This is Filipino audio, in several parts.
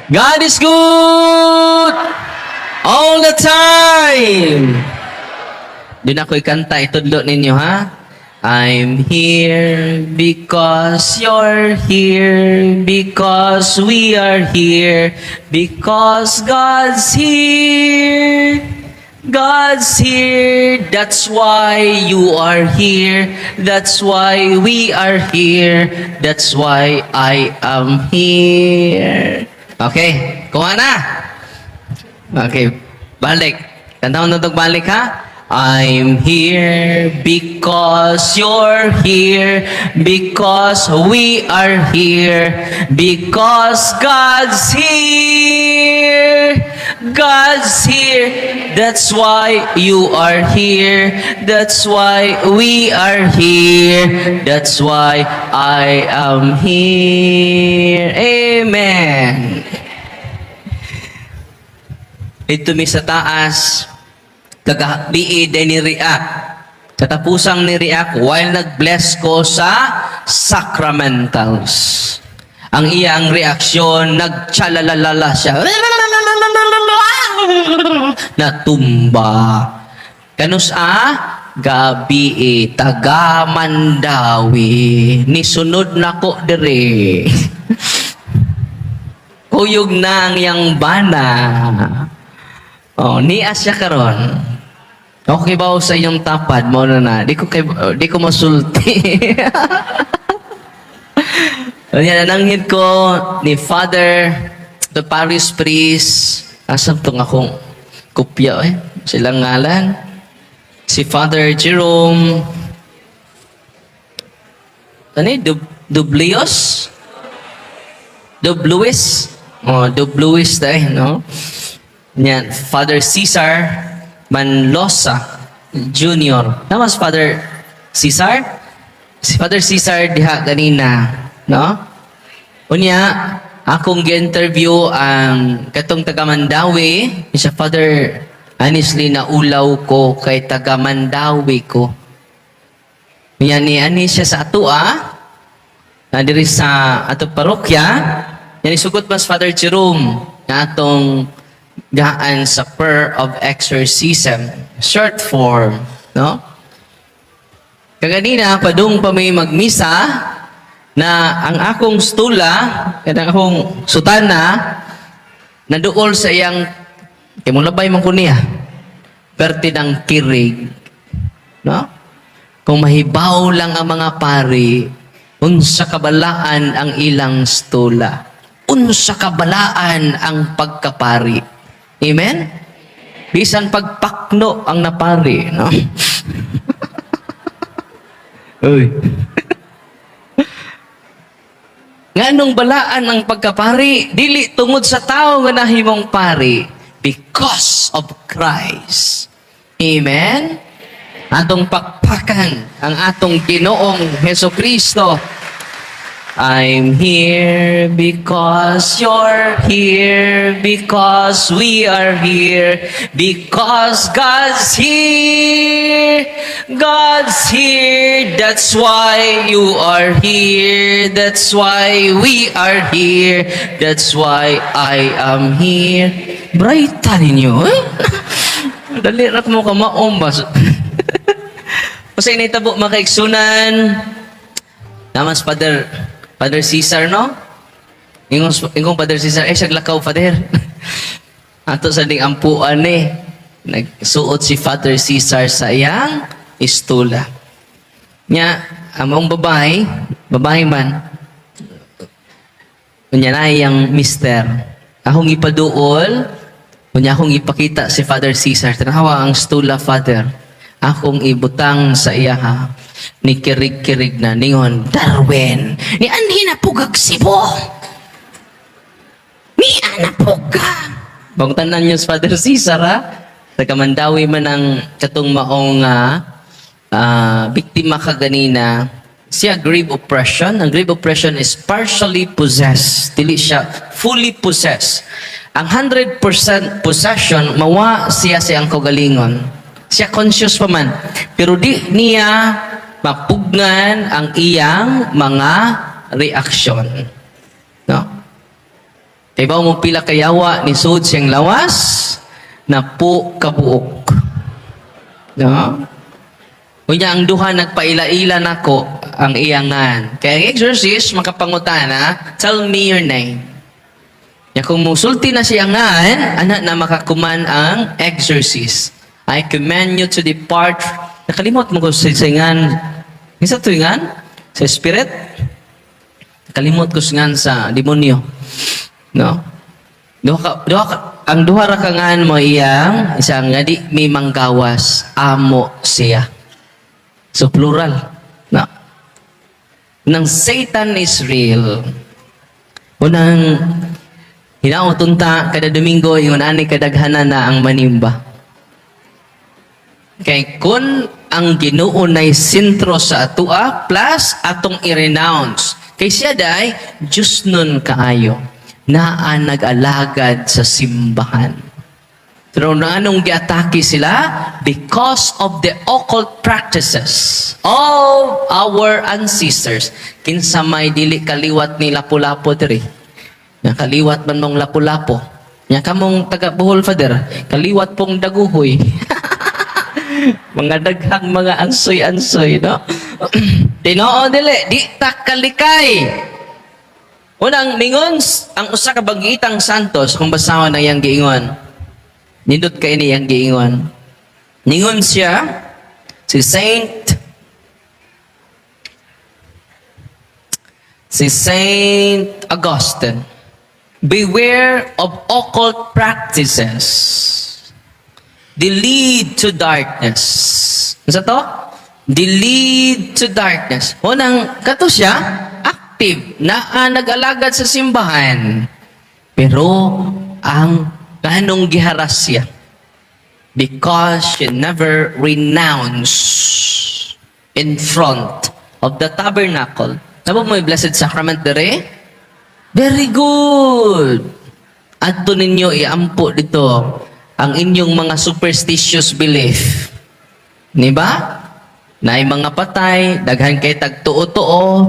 God is good all the time. Doon ako'y kanta, itudlo ninyo ha. I'm here because you're here, because we are here, because God's here. God's here, that's why you are here, that's why we are here, that's why I am here. Okay, kuha na. Okay, balik. Tandaan na itong balik ha. I'm here because you're here, because we are here, because God's here. God's here. That's why you are here. That's why we are here. That's why I am here. Amen. Ito mi sa taas. Kagabi din ni react. Katapusang ni react while nag-bless ko sa sacramentals. Ang iyang reaksyon, nagtsalalalala siya. Natumba. Kanus gabi taga Mandawi. Nisunod na ko dire. Kuyog na ang yang bana. Oh, niya siya karon. Okay ba sa iyong tapad mo na? Di ko masulti. Yan nananghid ko ni Father the Parish Priest. Asam tong akong kopya silang ngalan. Si Father Jerome. Ano Dublios? Dubluis? Oh, Dubluis dahil, no? Yan, Father Cesar Manlosa Jr. Namas Father Cesar? Si Father Cesar diha ganina, no? Unya, akong gi-interview ang katong taga Mandawi, siya Father, honestly naulaw ko kay taga Mandawi ko. Yan ni ani siya sa atua, na diri sa ato parokya, yan isugot mas Father Jerome na atong gaan sa prayer of exorcism, short form, no? Kaganina, padung pa may magmisa, na ang akong stula, kanang akong sutana, naduol sa iyang, kaya mo labay man ko niya, perti ng kirig, no? Kung mahibaw lang ang mga pari, unsa kabalaan ang ilang stula, unsa kabalaan ang pagkapari. Amen? Bisan pagpakno ang napari, no? Uy. Nganong balaan ang pagkapari? Dili tungod sa tao nga nahimong pari. Because of Christ. Amen? Atong pakpakan ang atong Ginoong Hesukristo. I'm here because you're here, because we are here, because God's here. God's here, that's why you are here, that's why we are here, that's why I am here. Brighta ninyo, eh? Dali rak mo ka maombas. Kasi initabo makaigsunan. Namas Father Cesar, no? Ingong Father Cesar, siyaglakaw, Father. Ato sa ding ampuan nagsuot si Father Cesar sa iyang istula. Nya, among babae man, kunya na iyang mister. Akong ipaduol, kunya akong ipakita si Father Cesar. Tanawa ang stula, Father. Akong ibutang sa iya ha. Ni kirig-kirig na ningon, Darwin, ni anhi na pugag sibo. Ni anapugag. Bangtanan niyo sa Father Cesar ha. Nagkamandawi man ang katong maong biktima kaganina. Siya grave oppression. Ang grave oppression is partially possessed. Dili siya fully possessed. Ang 100% possession, mawa siya siyang kaugalingon. Siya conscious pa man. Pero di niya mapugnan ang iyang mga reaksyon. No? Kay ba mo pila kayawa ni sud siyang lawas na po kabuok. No? Kunya ang duha nagpaila-ila nako ang iyangan. Kaya ang exorcist makapangutana, tell me your name. Ya kung musulti na siya ngan, anak na makakuman ang exorcist. I command you to depart. Nakalimot mo ko sa ngan. Isa to ngan? Sa spirit? Nakalimot ko ngan sa demonyo. No? Ang duha ra ka ngan mo iyang, isang nga di may manggawas, amo siya. So plural. No? Nang Satan is real. Unang hinautunta kada Domingo, yung ani kadaghanan na ang manimba. Kay kun ang Ginoo nay sentro sa atua plus atong i-renounce. Kay siya day Diyos nun kaayo na nag-alagad sa simbahan. Pero anong giatake sila? Because of the occult practices of our ancestors. Kinsa may dili kaliwat ni lapu-lapo diri. Nga kaliwat man mong lapu-lapo. Nga kamong taga Bohol, Father, kaliwat pong daguhoy. Mga daghang mga ansoy-ansoy, no? Tinoo dili, di ta kalikay. Unang mingon ang usa ka bagitang santos kung basawan na yang giingon. Nindot kay ni yang giingon. Ningon siya si Saint Augustine. Beware of occult practices. They lead to darkness. Ano to? They lead to darkness. Unang kato siya, active na nag-alagad sa simbahan. Pero ang kanong giharas siya because she never renounced in front of the tabernacle. Nabo mo yung Blessed Sacrament dere? Very good. Adto ninyo iampo dito ang inyong mga superstitious belief. Di ba? Na ay mga patay, daghan kay tagtuo-tuo,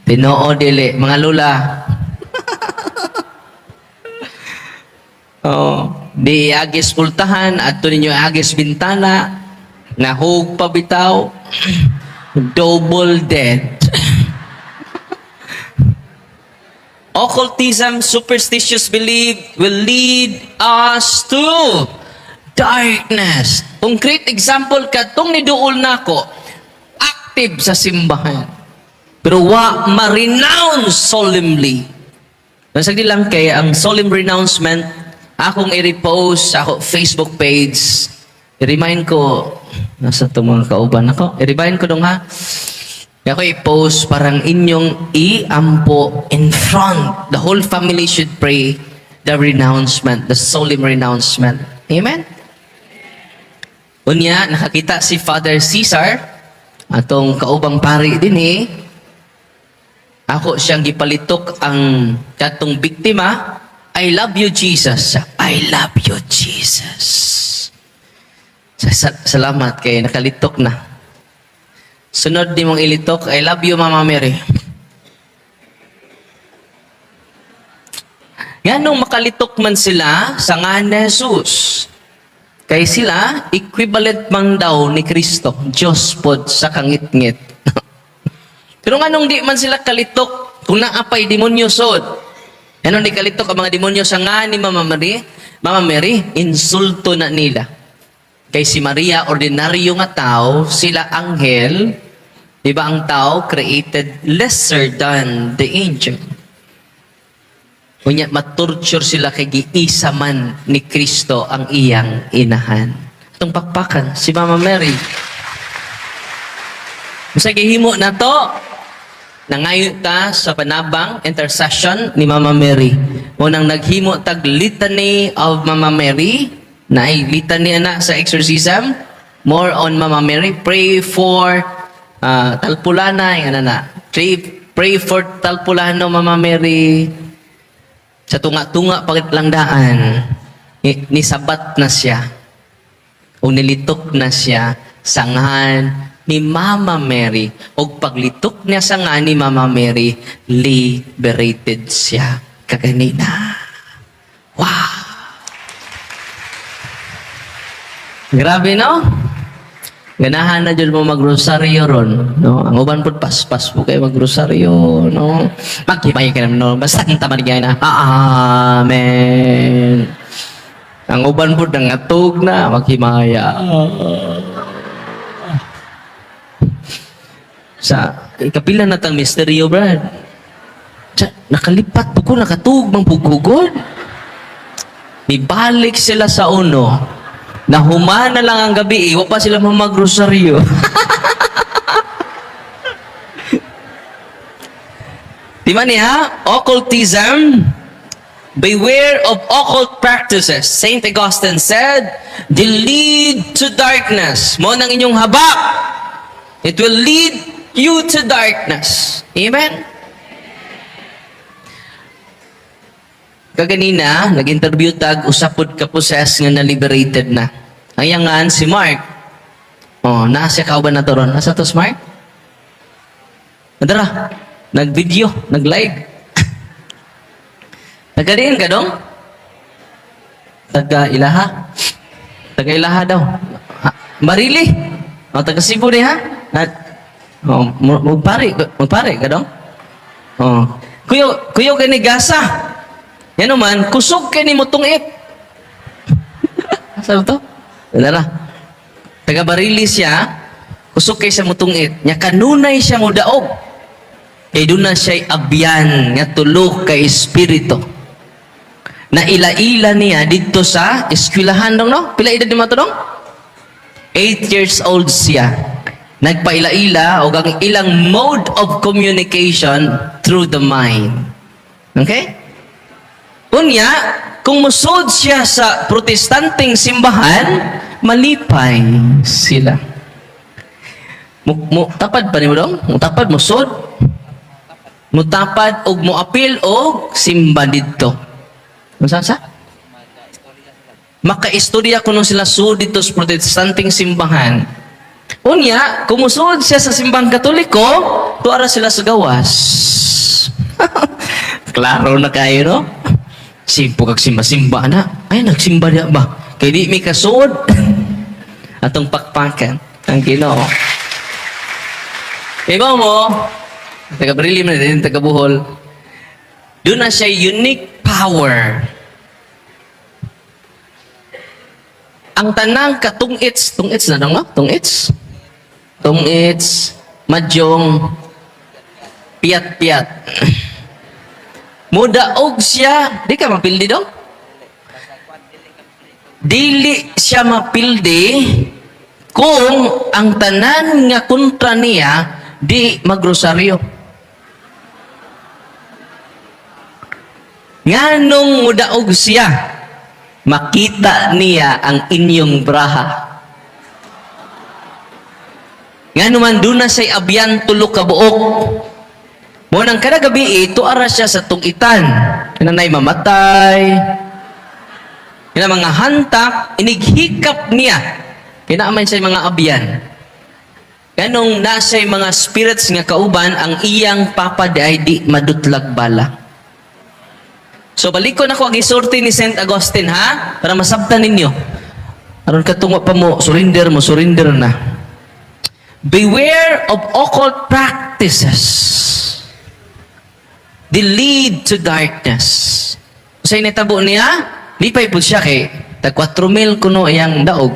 Tinoo dili, mga lula. Di agis pultahan, adto ninyo agis bintana, nahug pabitaw, double dead. Occultism, superstitious belief will lead us to darkness. Concrete example katong niduol nako, active sa simbahan. Pero wa ma-renounce solemnly. Nasagdi lang kay ang solemn renouncement, akong i-repost sa ako Facebook page. I-remind ko, nasa itong mga kauban ako, i-remind ko dong ha. Ako i-post parang inyong i-ampo in front. The whole family should pray the renouncement, the solemn renouncement. Amen? Unya, nakakita si Father Cesar, atong kaubang pari din eh. Ako siyang gipalitok ang katong biktima. I love you, Jesus. I love you, Jesus. Salamat kay nakalitok na. Sunod di mong ilitok, I love you, Mama Mary. Ganong makalitok man sila sa ngalan ni Jesus. Kay sila, equivalent man daw ni Kristo. Diyos pod sa kangit-ngit. Pero nganong di man sila kalitok kung naapay demonyo sod? Anong di kalitok ang mga demonyo sa ngalan ni Mama Mary? Mama Mary, insulto na nila. Kay si Maria, ordinaryo nga tao, sila anghel. Diba ang tao created lesser than the angel? Kunya, matorture sila kay giisa man ni Kristo ang iyang inahan. Itong pakpakan, si Mama Mary. Sa gihimo na to, nangayon ta sa panabang intercession ni Mama Mary. Unang naghimo tag litany of Mama Mary, na ay litany na sa exorcism, more on Mama Mary, pray for Talpulana, yung na. Pray for Talpulano, Mama Mary. Sa tunga-tunga pagitlandaan, nisabat na siya. O nilitok na siya sa ngalan ni Mama Mary. O paglitok niya sa ngalan ni Mama Mary, liberated siya kaganina. Grabe, no? Ganahan na dyan mo magrosaryo ron, no? Ang uban po, pas po kayo magrosaryo, no? Magkibay ka naman, no? Basta ang taman niya na, Amen. Ang uban po, nangatog na, maghimaya. Sa ikapila na tang misteryo, Brad. Nakalipat po ko, nakatug, mang pugugod. Nibalik sila sa uno. Nahumana lang ang gabi, iwa pa sila magrosaryo. Di ba niya? Occultism. Beware of occult practices. Saint Augustine said, they lead to darkness. Mo nang inyong habak. It will lead you to darkness. Amen? Kaganina, nag-interview tag, usapod ka possess nga na-liberated na. Ang yangan, si Mark. Oh, nasa ka ba na to ron? Nasa to si Mark? Nadara, nag-video, nag-live. Nagkadiin ka dong? Taga-ilaha? Taga-ilaha daw. Marili? O, taga-Cebu ni ha? Magpare ka dong? O, kuyo gani gasa. Yan naman, kusog ka ni mo tungit. Sabi to? Nadara. Taga-Barili siya, kusog kay siya mo tungit. Nya kanunay siya mo daog. Kay doon na siya'y abyan nga tulog kay espiritu. Na ila-ila niya dito sa eskwelahan dong, no? Pila edad ni mo to dong? 8 years old siya. Nagpaila-ila o ang ilang mode of communication through the mind. Okay? Unya, kung musod siya sa protestanteng simbahan, malipay sila. Tapad pa ni mo dong? Tapad, musod? Mutapad og moapil og simba dito. Ano sa? Makaistorya ko nung sila sud dito sa protestanteng simbahan. Unya, kung musud siya sa simbang katoliko, tuara sila sa gawas. Klaro na kayo, no? Simpo kag simba-simba na. Ay, nagsimba niya ba? Kaya di may kasud. Atong pakpakan. Ang Ginoo. Iba mo, taga-Barilim na din, taga-Buhol. Doon na siya unique power. Ang tanang katungits na lang, no? Tungits, madyong, piyat-piyat. Mudaog siya, di ka mapildi daw? Dili siya mapildi kung ang tanan nga kontra niya di magrosaryo. Nganong mudaog siya, makita niya ang inyong braha. Ngano man doon na siya'y abyan tulok ka buok. Munang kada gabi ito ara siya sa tungitan. Kananay mamatay. Kina mga hantak, inighikap niya. Kinaaman siya mga abyan. Ganong nasa mga spirits nga kauban, ang iyang papa ay di madutlag bala. So balikon ako ang isorti ni Saint Augustine, ha? Para masabtan ninyo. Aron katungo pa mo, surrender na. Beware of occult practices. They lead to darkness. Sa initabo niya, lipay po siya kay tag 4,000 kuno iyang daog.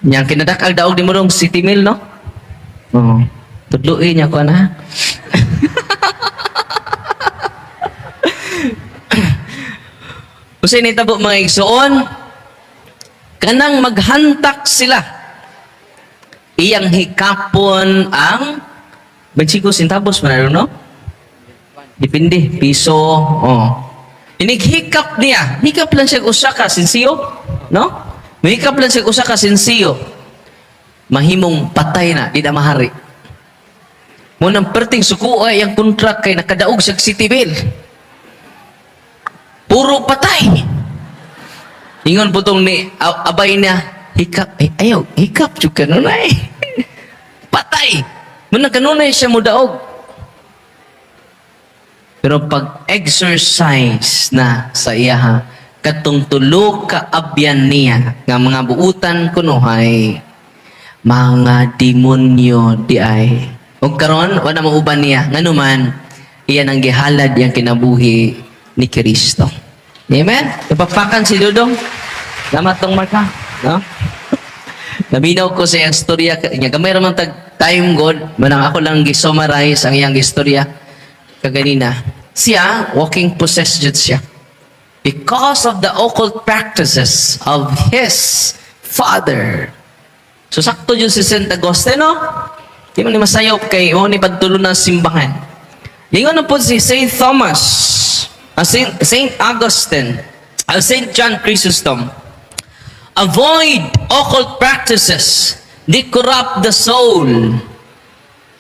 Yang kinadakal daog di mo rong 7,000, no? Oo. Tudluin niya ko na. Kung initabo mga igsoon, kanang maghantak sila. Iyang hikapon ang 25 centavos man, no? Depende, piso. Oh. Inighikap niya. Hikap lang siya usa ka sinsiyo, no? Mahikap lang siya usa ka sinsiyo. Mahimong patay na, di na mahari. Munang perting sukuay ang kontrak kay nakadaog sa city bill. Puro patay. Ingon po tong ni abay na hikap. Ayaw, hikap juga nunay. Patay. Munang kanunay siya mudaog. Pero pag exercise na sa iya, katong tulo ka abyan niya nga mga buutan kunuhay mga demonyo di ay. Ug karon wala mauban niya nganuman iyan ang gihalad yang kinabuhi ni Kristo. Amen. Ipapakan si Dudong. Salamat tong marka, no? Naminaw ko sa iyang istorya niya. Gamay ramang time God, manang ako lang gi-summarize ang iyang istorya kaganina. Siya walking possessed jud siya. Because of the occult practices of his father. So sakto yun si St. Agostino. Di man ni masayaw kay o ni pagtulo ng simbahan. Lingon na po si St. Thomas, St. Augustine, St. John Chrysostom. Avoid occult practices. They corrupt the soul.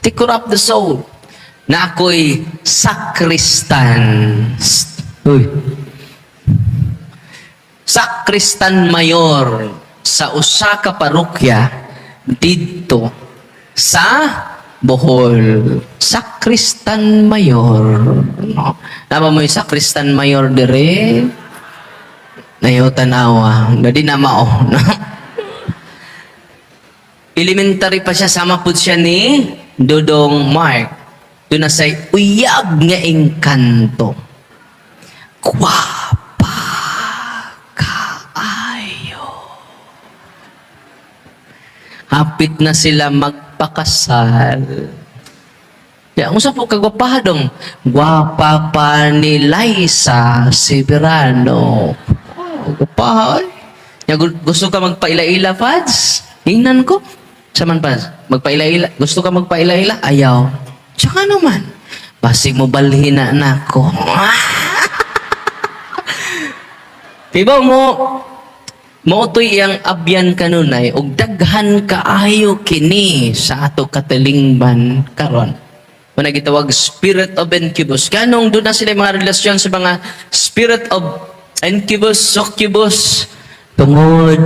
They corrupt the soul. Na ako'y sakristan. Uy. Sakristan mayor sa usa ka parokya dito sa Bohol. Sakristan mayor. No? Nama mo yung sakristan mayor dire? Nayo tanawa. Dadi na mao. No? Elementary pa siya, sama po siya ni Dodong Mark. Doon na say uyab nga engkanto. Gwapa kaayo. Hapit na sila magpakasal. Ya, unsa po kagwapadong? Gwapa pa ni Liza Severano. Oh, gwapa. Ya, gusto ka magpaila-ila, Pads? Hingnan ko. Saman, Pads? Magpaila-ila. Gusto ka magpaila-ila? Ayaw. Tsaka naman, basig mo balhin na nako. Diba mo to'y iyang abyan kanunay, og daghan kaayo kini sa ato katalingban karon. Muna gitawag spirit of incubus. Kanong doon na sila mga relasyon sa mga spirit of incubus, succubus, tungod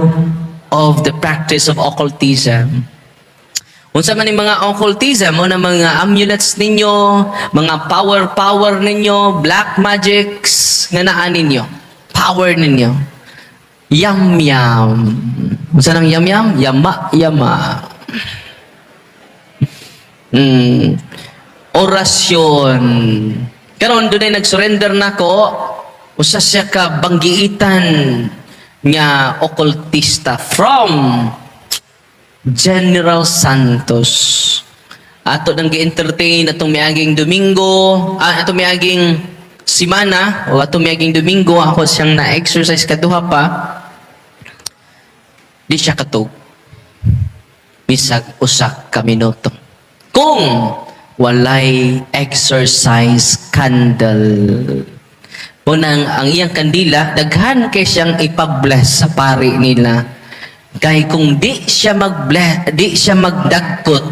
of the practice of occultism. Unsa man yung mga occultism o na mga amulets ninyo, mga power ninyo, black magics nga naa ninyo, power ninyo. Yam-yam. Unsa nang yam-yam? Yama-yama. Orasyon. Karon doon ay nag-surrender nako, usa siya ka banggiitan nga occultista from General Santos. Ato nang gi-entertain atong miaging Domingo, atong miaging simana o atong miaging Domingo ako siyang na-exercise kaduha pa. Di siya katog. Bisag usak ka minuto. Kung walay exercise candle. Unang ang iyang kandila daghan kay siyang ipa-bless sa pari nila. Kay kung di siya mag-bless, di siya magdagkot,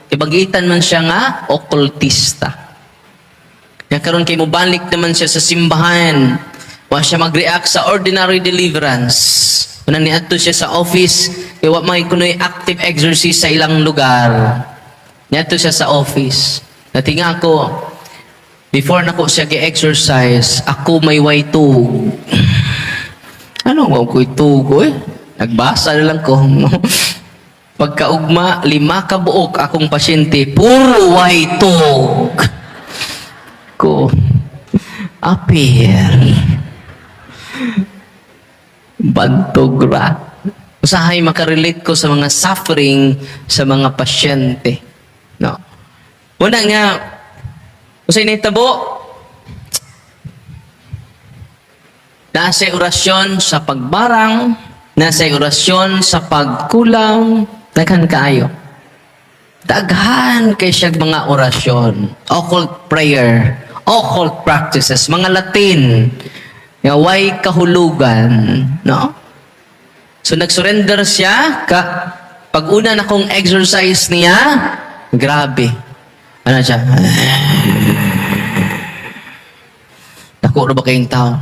ibagitan man siya nga occultista. Kaya karon kay mobalik naman siya sa simbahan, wa siya mag-react sa ordinary deliverance. Una niadto siya sa office, kay wa may kunoy active exercise sa ilang lugar. Niadto siya sa office. Natinga ko, before nako siya gi-exercise, ako may way tug. Ano mo ko'y tugo eh? Nagbasa na lang ko. Pagkaugma, 5 ka buok akong pasyente, puro way tug. Ko, apir. Bantog ra. Usahay makarelate ko sa mga suffering sa mga pasyente. No. Una nga, usay na itabo, nasa orasyon sa pagbarang, nasa orasyon sa pagkulang, daghan kaayo. Daghan kay siya mga orasyon, occult prayer, occult practices, mga Latin, nga way kahulugan, no? So nag-surrender siya, pag una na kong exercise niya, grabe. Ano siya? Dako na ba kayong tao?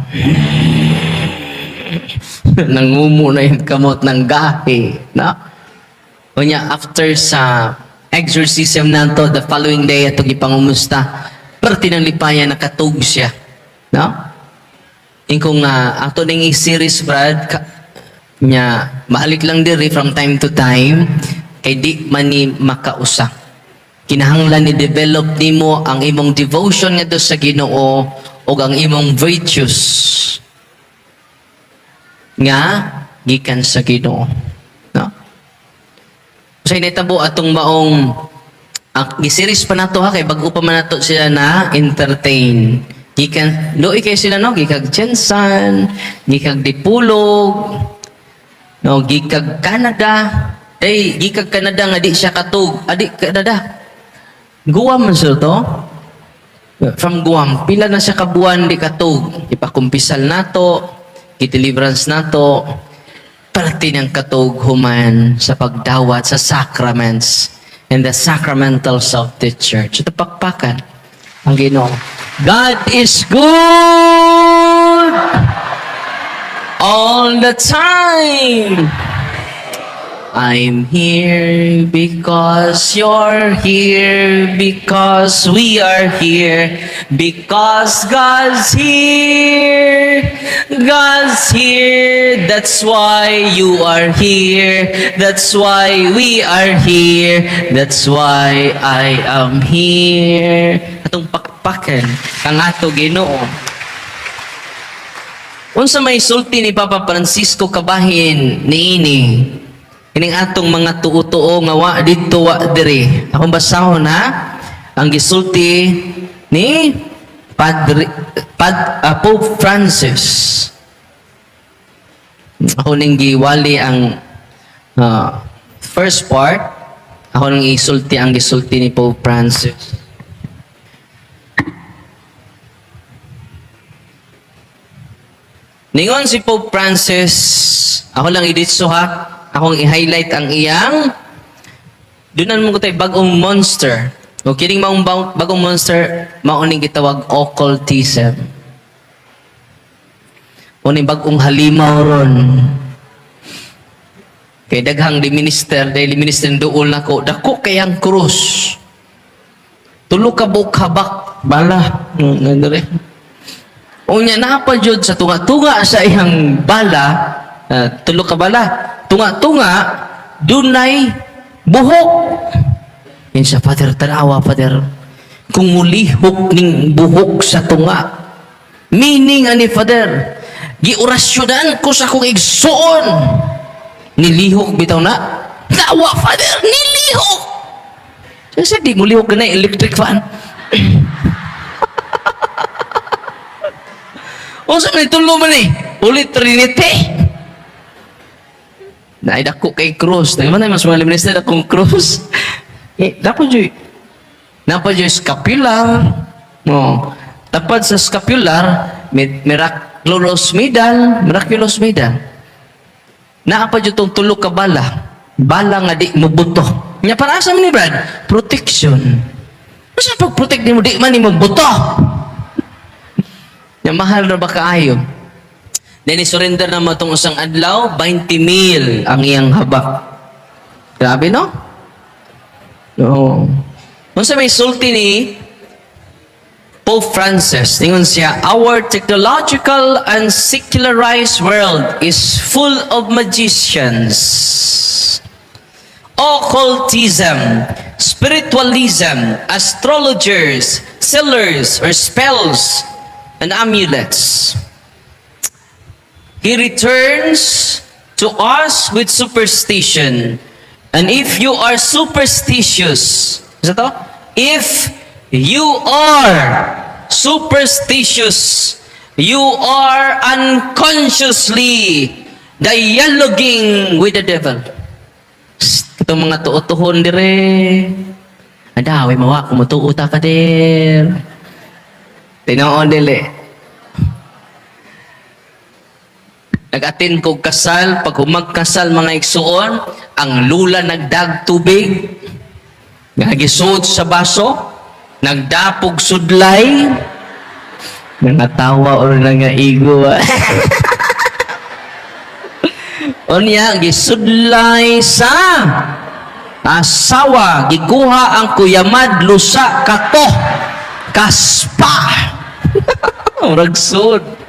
Nangumo na yung kamot ng gahi. No? Kunya, after sa exorcism na to, the following day, atong ipangumusta, pero tinanglipayan, nakatug siya. No? Ingkong ato ning series Brad nya mahalik lang diri from time to time kay di man ni makausa. Kinahanglan ni develop nimo ang imong devotion ngadto sa Ginoo o ang imong virtues nga gikan sa Ginoo. No? So initabo atong maong gi-series pa nato ha kay bag-o pa man nato sila na entertain. Gikan doy kay sila no gikag Jensan, gikag Dipulog, no gikag Canada. Gikag Canada nga di siya katug. Adi Canada. Guam man sila to. From Guam, pila na siya kabuan di katug. Ipakumpisal nato, gi-deliverance nato. Parte ng katug human sa pagdawat sa sacraments and the sacramentals of the church. Ito pakpakan ang Ginoo. God is good all the time. I'm here because you're here, because we are here, because God's here. God's here, that's why you are here, that's why we are here, that's why I am here. Atong pakpakan kang ato Ginoo. Unsa may sulti ni Papa Francisco kabahin niini? Ining atong mga tuo-tuo nga wa dito wa diri. Akong basahon ha. Ang gisulti ni Pope Francis. Ako ning giwali ang first part. Ako nang isulti ang gisulti ni Pope Francis. Ningon si Pope Francis, ako lang iditso ha. Akong i-highlight ang iyang dunan mo ko tayo bagong monster. O kining maong bagong monster, mauning gitawag occultism. Uning bagong halimaw ron. Kay daghang liminister, dahil liminister dool na ko, dako kayang krus. Tulo ka habak, bala. Unya napa jud sa tunga-tunga sa iyang bala, tulo ka bala. Tunga-tunga, dunay buhok. Yan siya, Father, tanawa, Father. Kung mulihok ning buhok sa tunga, meaning ani, Father, giorasyonan ko sa kong igsoon. Nilihok bitaw na? Nawa, Father, nilihok! Kasi di mulihok ka na electric fan. O sa may tulo man eh, ulit Trinity. Naidako kay cross. Naman mas mga minister akong cross. Dapat dyan. Dapat dyan scapular. No. Tapad sa scapular, miraculous medal. Miraculous medal. Naapa dyan itong tulog ka bala. Bala nga di mabuto. Nga para sa ni Brad, protection. Masa pag-protect ni mo, di man ni mabuto. Nga mahal na ba kaayo? Then surrender na mo itong usang adlaw, 20,000 ang iyang habak. Grabe, no? No. Kung sa may sulti ni Pope Francis, tingnan siya, our technological and secularized world is full of magicians, occultism, spiritualism, astrologers, sellers or spells, and amulets. He returns to us with superstition. And if you are superstitious, if you are superstitious, you are unconsciously dialoguing with the devil. Itong mga tuot-tuhon dire. Adaway mawa, kumutuuta ka dir. Tinoon dili. Nag-attend kog kasal, pag humagkasal mga igsuon, ang lula nagdag tubig, nagisud sa baso, nagdapog sudlay, nangatawa or nangaigo. Unya, gisudlay sa asawa, gikuha ang kuyamad, lusa, kato, kaspa. Ragsud.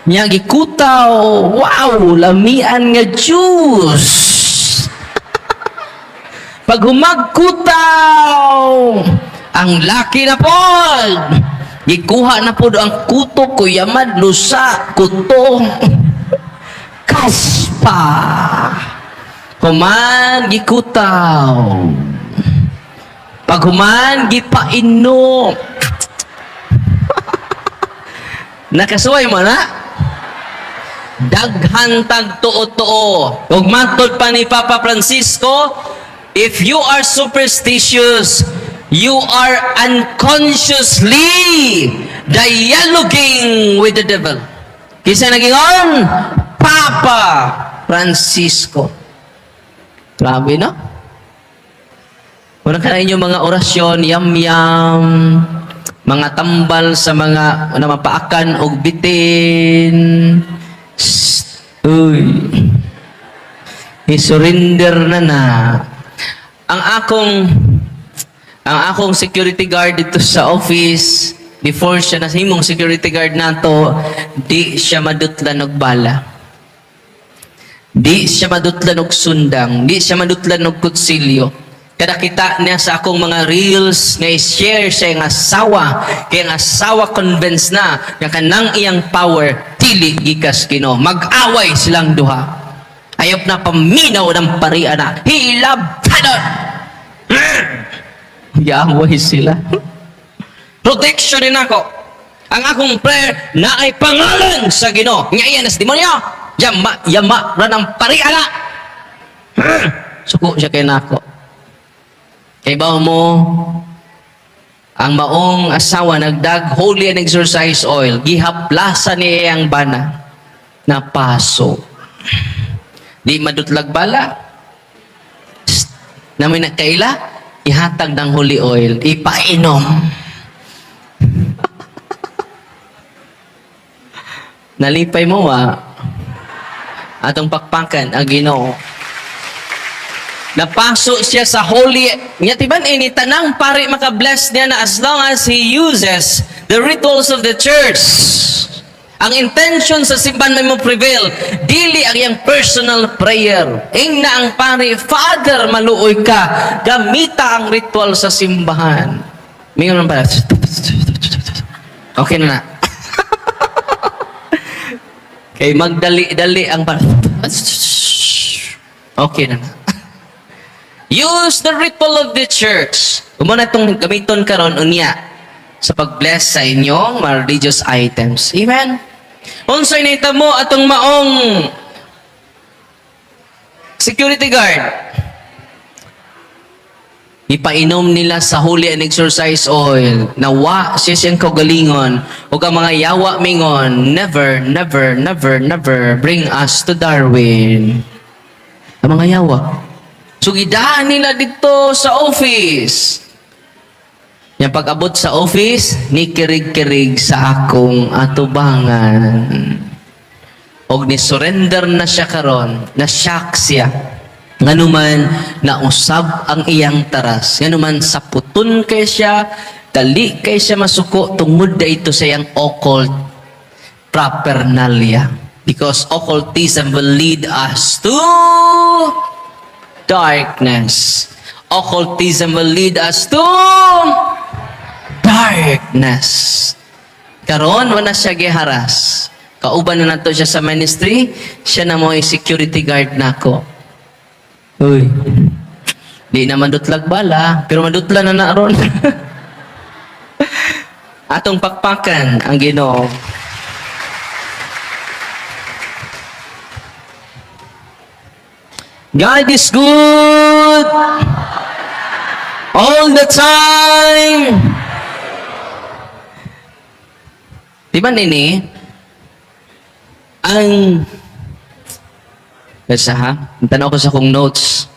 Nya gikutaw, wow, lamian nga juice. Pag humagkutaw, ang laki na po. Gikuha na po ang kuto, kuyamad, lusa, kuto. Kaspa. Human, gikutaw. Pag human, gipainom. Nakasuway mo na? Daghan tag tuo-tuo. Ug matod pa ni Papa Francisco, if you are superstitious, you are unconsciously dialoguing with the devil. Kisa nagingon, Papa Francisco. Grabe, no? Wala ka na inyong mga orasyon, yam-yam, mga tambal sa mga mapaakan o bitin. Uy. I-surrender na. Ang akong security guard dito sa office, before siya na himong security guard nato, di siya madutlan og bala. Di siya madutlan og sundang, di siya madutlan og kutsilyo. Kada kita niya sa akong mga reels nga i-share sa iyang asawa, kaya ang asawa convinced na nga kanang iyang power dili gikas Ginoo. Mag-away silang duha. Ayop na paminaw ng parian na hilabtanon. Yaway sila. Protection din ako. Ang akong prayer na ay pangalan sa Ginoo. Ngayon nas demonyo. Yama ra ng parian na. Suko siya kay nako. Kay bawo mo, ang maong asawa nagdag holy and exercise oil, gihaplasan niya ang bana na paso. Di madutlag bala. Namin nagkaila, ihatag ng holy oil, ipainom. Nalipay mo atong pakpakan ang Ginoo. Napaso siya sa holy, nga tiban ini tanang pare maka-bless niya na as long as he uses the rituals of the church. Ang intention sa simbahan may mo prevail, dili ang iyang personal prayer. Ing na ang pare, Father, maluoy ka, gamita ang ritual sa simbahan. Mingon man pala. Okay na. Kay magdali-dali ang pare. Okay na. Use the ritual of the church. Umuna itong gamiton karon unya sa pag-bless sa inyong mga religious items. Amen? Unsay nita mo atong maong security guard. Ipainom nila sa holy and exercise oil. Nawa siya siyang kaugalingon. O ang mga yawa mingon, never, never, never, never bring us to Darwin. Ang mga yawa. So, idaan nila dito sa office. Yung pag-abot sa office, nikirig-kirig sa akong atubangan. O ni-surrender na siya karon, na-shock siya. Nganuman, nausab ang iyang taras. Nganuman, saputon kay siya, dali kay siya masuko, tungod na ito sa iyang occult paraphernalia. Because occultism will lead us to darkness. Occultism will lead us to darkness. Karon wala siya giharas. Kauban na nato siya sa ministry, siya na mo security guard nako. Uy. Di na madutlag bala, pero madutla na naron. Atong pakpakan ang Ginoo. God is good all the time. Diba nini? Ang basta ha? Tanaw ko sa kong notes.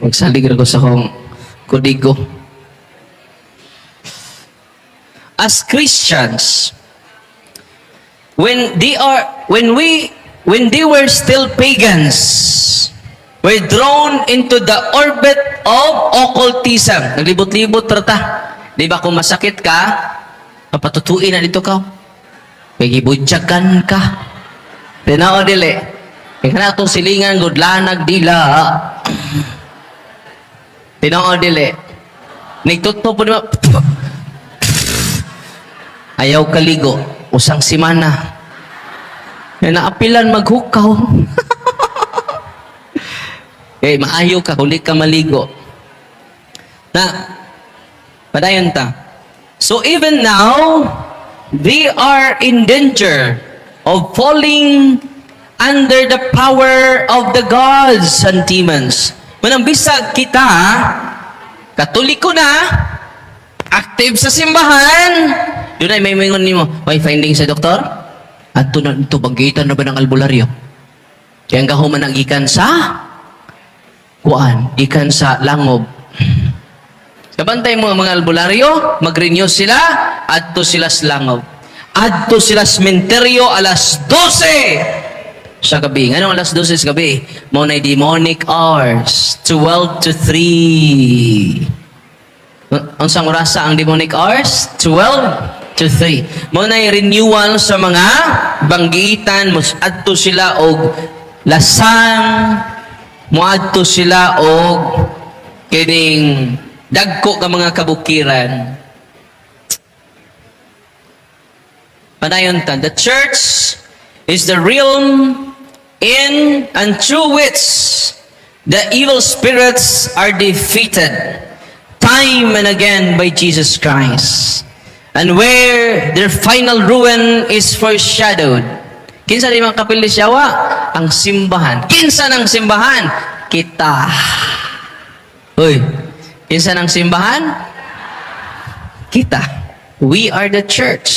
Magsalig ko sa kong kodigo. As Christians, when they were still pagans, we're drawn into the orbit of occultism. Naglibot-libot rata. Di ba kung masakit ka, papatutuin na dito ka. Pagibudyagan ka. Tinao dili. Kana itong silingan, gudlanag, dila. Tinao dili. Nagtuto po naman. Ayaw kaligo. Usang simana. Naapilan maghukaw. Eh, maayo ka, huli ka maligo. Na, padayon ta. So even now, they are in danger of falling under the power of the gods and demons. Manang bisag kita, Katoliko na, active sa simbahan, doon ay may mingon nimo, may finding sa doktor? At ito, bagitan na ba ng albularyo? Kaya ang gahuman ang ikan sa kuan, ikan sa langob. Kabantay mo ang mga albularyo, mag-renew sila, adto sila sa langob. Adto sila sa sementeryo alas 12 sa gabi. Anong alas 12 sa gabi? Mo na demonic hours, 12 to 3. Ang sang orasa ang demonic hours? 12 to 3. Mo na renewal sa mga banggitan, adto sila og lasang, moadto sila og kining dagko ka mga kabukiran. Padayon ta, the church is the realm in and through which the evil spirits are defeated time and again by Jesus Christ, and where their final ruin is foreshadowed. Kinsa di mga kapilisyawa? Ang simbahan. Kinsa ng simbahan? Kita. Uy, kinsa ng simbahan? Kita. We are the church.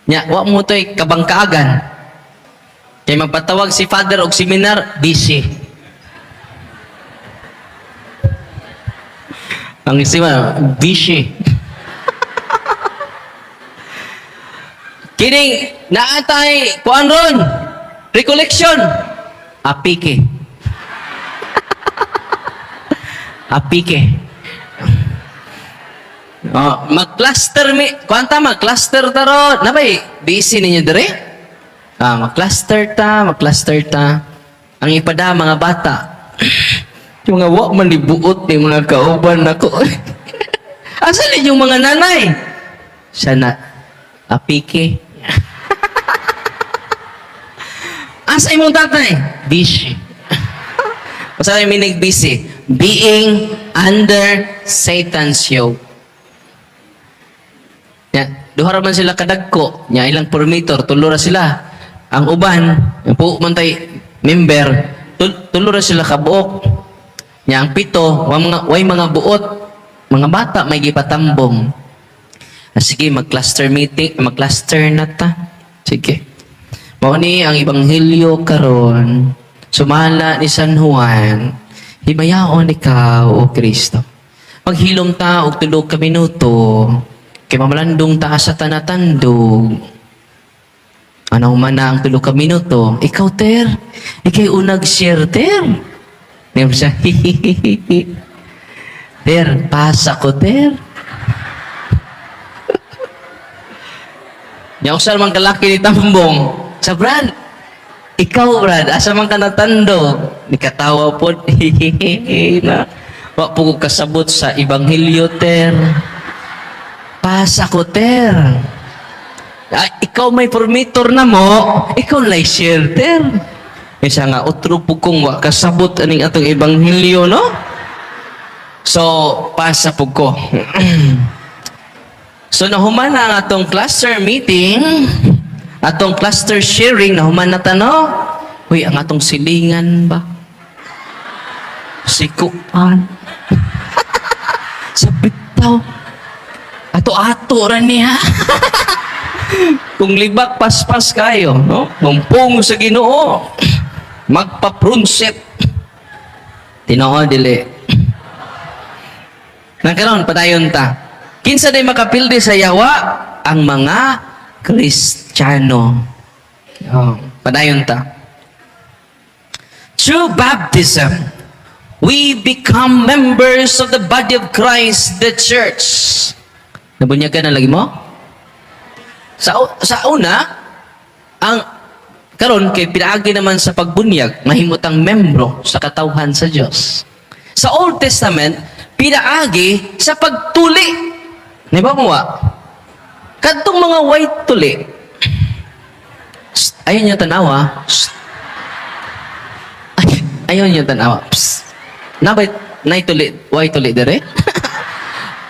Nya, wa mo to'y kabangkaagan. Kaya magpatawag si Father og seminar, busy. Ang isima, busy. Kining, naatay, kuan ron, recollection, apike. Apike. Oh, mag-cluster kuanta mag-cluster taro. Nabay, busy ninyo dire? Mag-cluster ta. Ang ipada mga bata. Yung mga wa man libuot ni mga kauban nako. Asa ni yung mga nanay? Sana apike. Asa imong tatay? Busy. Pasal minig busy. Being under Satan's yoke. Ya, duha man sila kadagko, nya ilang permitor, tulura sila. Ang uban, yung po man tay member, tulura sila kabuok. Nya ang pito, way mga buot, mga bata may gipatambong. Sige, mag-cluster meeting, mag-cluster na ta. Sige. Mao ni ang ebanghelyo karon, sumala ni San Juan, himayaon ikaw o Kristo. Maghilom ta og 3 ka minuto. Kay mamalandong taas sa tanatandog. Ano man na ang 3 ka minuto? Ikaw, Ter. Ikay unag share, Ter. Ngayon siya, hihihihi. Ter, pasa ko, Ter. Yung saan mang kalaki ni Tambong. Sa Brad, ikaw, Brad, asa man ka natandog. Nikatawa po, hihihihi na. Wa po ko kasabot sa Ebanghelyo, Ter. Pasa ko, Ter. Ikaw may permitor na mo, ikaw lay share, Ter. Isa nga, otro po kong kasabot aning atong ebanghelyo, no? So, pasa po ko. So, nahuman na ang atong cluster meeting, atong cluster sharing, nahuman na tano. Uy, ang atong silingan ba? Sikuan. Sa bitaw. Ato-ato rin niya. Kung libak paspas kayo, no? Mumpong sa Ginoo, magpa-prunset. Tinoo dili. Nagkaroon, padayon ta. Kinsa day makapildi sa yawa? Ang mga Kristiyano. Oh, padayon ta. Through baptism, we become members of the body of Christ, the church. Nabunyagan na lagi mo? Sa una, ang Karon kay pinaagi naman sa pagbunyag, mahimutang membro sa katawhan sa Dios. Sa Old Testament, pinaagi sa pagtuli. Di ba mo? Kadtong mga white tuli. Ayaw niyo tanawa. Ayaw niyo tanawa. Nabay tuli, white tuli dire?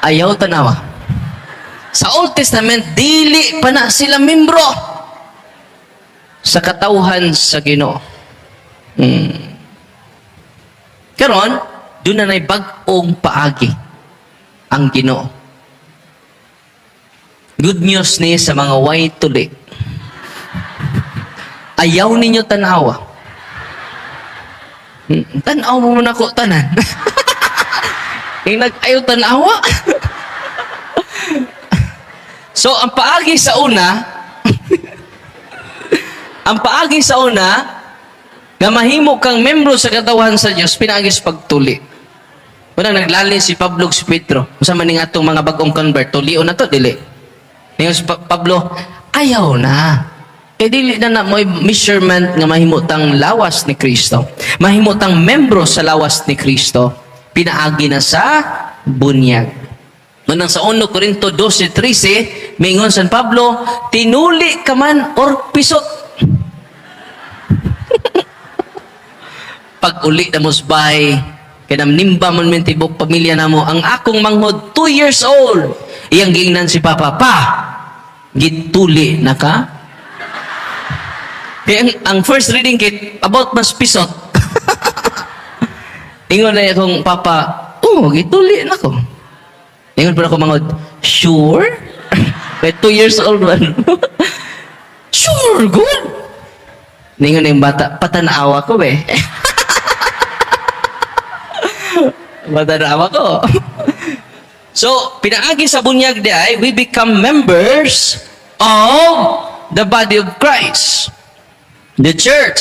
Ayaw tanawa. Sa Old Testament, dili pa na sila membro sa katawhan sa Ginoo. Karon, doon na bag-ong paagi ang Ginoo. Good news ni sa mga white tuli. Ayaw ninyo tanawa. Tanaw mo na ko tanan. Yung nag-ayaw tanawa. So, ang paagi sa una, nga mahimo kang membro sa katawhan sa Dios, pinaagi sa pagtuli. Una naglalin si Pablo si Pedro. Unsa man ning atong mga bag-ong convert, tulion na to dili. Ningon si Pablo, ayaw na. Kay dili na mo measurement nga mahimutang lawas ni Kristo. Mahimutang membro sa lawas ni Kristo. Pinaagi na sa bunyag. Ngunang sa 1 Corinto 12:13, mingon San Pablo, tinuli ka man or pisot. Pag uli na musbay, kaya nimba man tibok pamilya na mo, ang akong manghod, 2 years old, iyang giingnan si Papa, gituli na ka? Kaya ang first reading kit, about mas pisot. Ingon na akong Papa, gituli na ko. Ingon pa ako manghod, sure? Kaya 2 years old man. Sure, good. Ningon na yung bata, patanawa ko Matanawa ko. So, pinaagi sa bunyag di ay, we become members of the body of Christ. The church.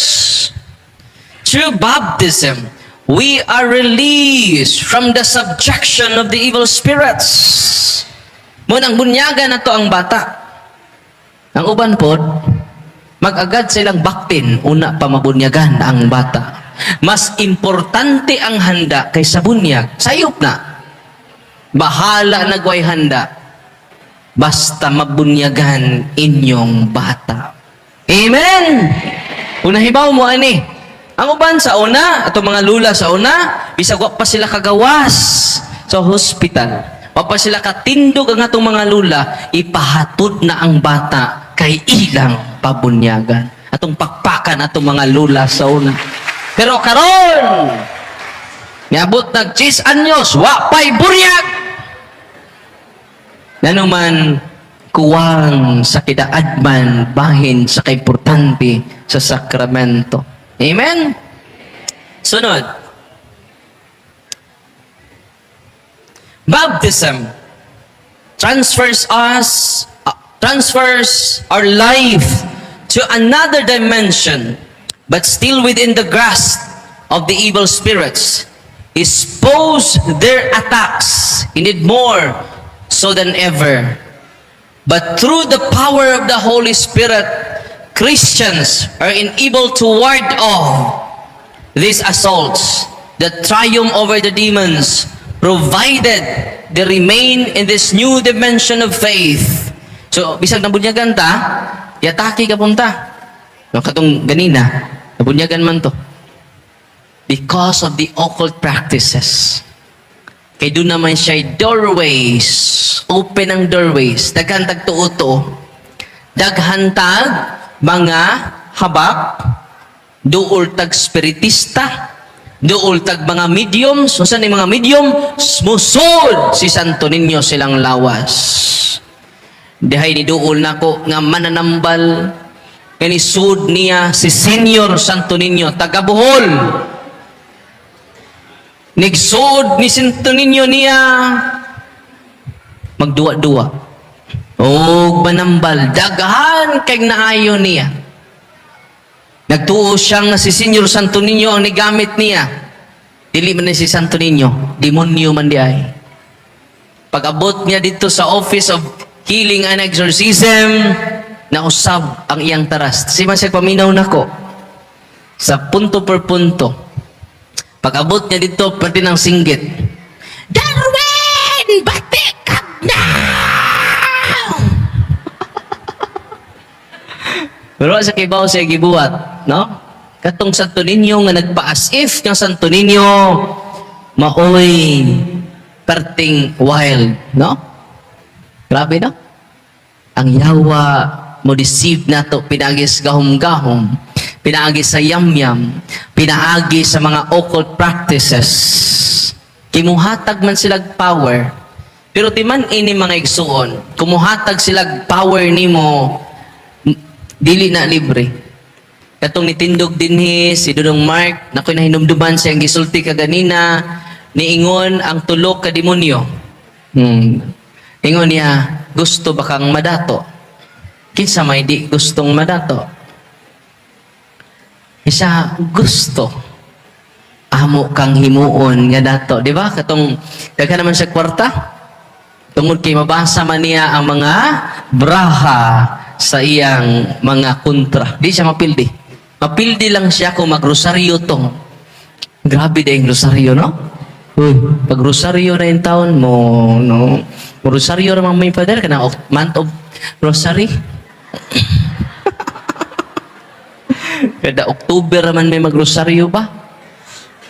Through baptism, we are released from the subjection of the evil spirits. Munang bunyagan na to ang bata. Ang uban po, mag-agad silang baktin, una pa mabunyagan ang bata. Mas importante ang handa kaysa bunyag. Sayop na. Bahala na guay handa. Basta mabunyagan inyong bata. Amen! Unahibaw mo ani. Ang uban sa una, ato mga lula sa una, bisag wa pa sila kagawas sa hospital. Wa pa sila katindog ang atong mga lula, ipahatod na ang bata kay ilang pabunyagan. Atong pakpakan atong mga lula sa una. Pero karon, niabot nag 10 anyos, wa pa'y bunyag. Nanuman, kuwang sa kidaadman, bahin sa kaimportante sa sakramento. Amen? Sunod. Baptism transfers our life to another dimension, but still within the grasp of the evil spirits, expose their attacks, indeed more so than ever. But through the power of the Holy Spirit, Christians are enabled to ward off these assaults, the triumph over the demons, provided they remain in this new dimension of faith. So, bisag nabunyagan ta, yataki ka punta. Katong ganina, nabunyagan man to. Because of the occult practices. Kay doon naman siya doorways. Open ang doorways. Daghantag tuoto. Daghantag mga habak. Duol tag spiritista. Duol tag mga mediums. So saan yung mga medium? Musod si Santo Niño silang lawas. Dihay ni duol na ko nga mananambal. Kanisud niya si Senior Santo Niño, taga Bohol. Nigsud ni Santo Niño niya magduwa-duwa. O manambal, daghan kay naayo niya. Nagtuo siyang na si Senior Santo Niño ang nigamit niya. Dili man ni si Santo Niño, demonyo man di ay. Pag-abot niya dito sa Office of Healing and Exorcism, nausab ang iyang taras. Si man siya paminaw nako sa punto per punto. Pag-abot niya dito, pati ng singgit. Darwin! Batik ka na! Pero sa kibaw siya gibuhat, no? Katong Santo Niño nga nagpa-as if ng Santo Niño maoy perting wild, no? Grabe, no? Ang yawa mo deceive nato pinagis gahom-gahom, pinaagi sa yam-yam, pinaagi sa mga occult practices. Kimuhatag man silag power, pero di man ini mga igsuon, kumuhatag silag power nimo, dili na libre. Katong nitindog dinhi si Dudong Mark, nakoy nahinumduman siya ang gisulti ka ganina, niingon ang tulo ka demonyo. Ingon niya, gusto ba kang madato? Kinsa may di gustong madato? Isa gusto. Amo kang himuon nga dato. Di ba? Katong, daga naman sa kwarta. Tungod kay mabasa man niya ang mga braha sa iyang mga kontra. Di siya mapildi. Mapildi lang siya kung magrosaryo tong. Grabe din yung rosaryo, no? Uy, pag rosaryo na yung taon mo, no? Rosaryo naman may father ka na month of rosary. Kada October naman may magrosaryo ba?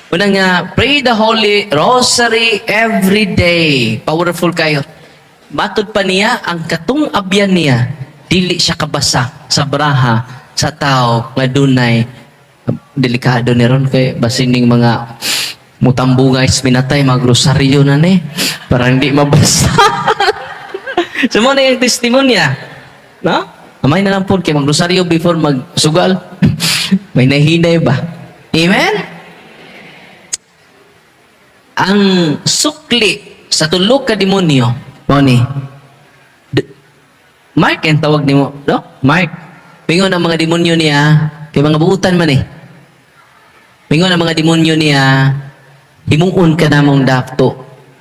Una nga, pray the Holy Rosary every day. Powerful kayo. Matod pa niya, ang katong abyan niya, dili siya kabasa sa braha, sa tao, nga dunay, delikado ni ron kay basining mga mutambungay minatay, magrosaryo na ni, para hindi mabasa. So mo na yung testimonya. No? Amay na lang po kay magrosaryo before magsugal. May nahinay ba? Amen? Ang sukli sa tulog ka demonyo, Moni, Mark ang tawag ni mo, no? Mark. Pingon ang mga demonyo niya, kay mga buutan man eh. Pingon ang mga demonyo niya, himuon ka namong dapto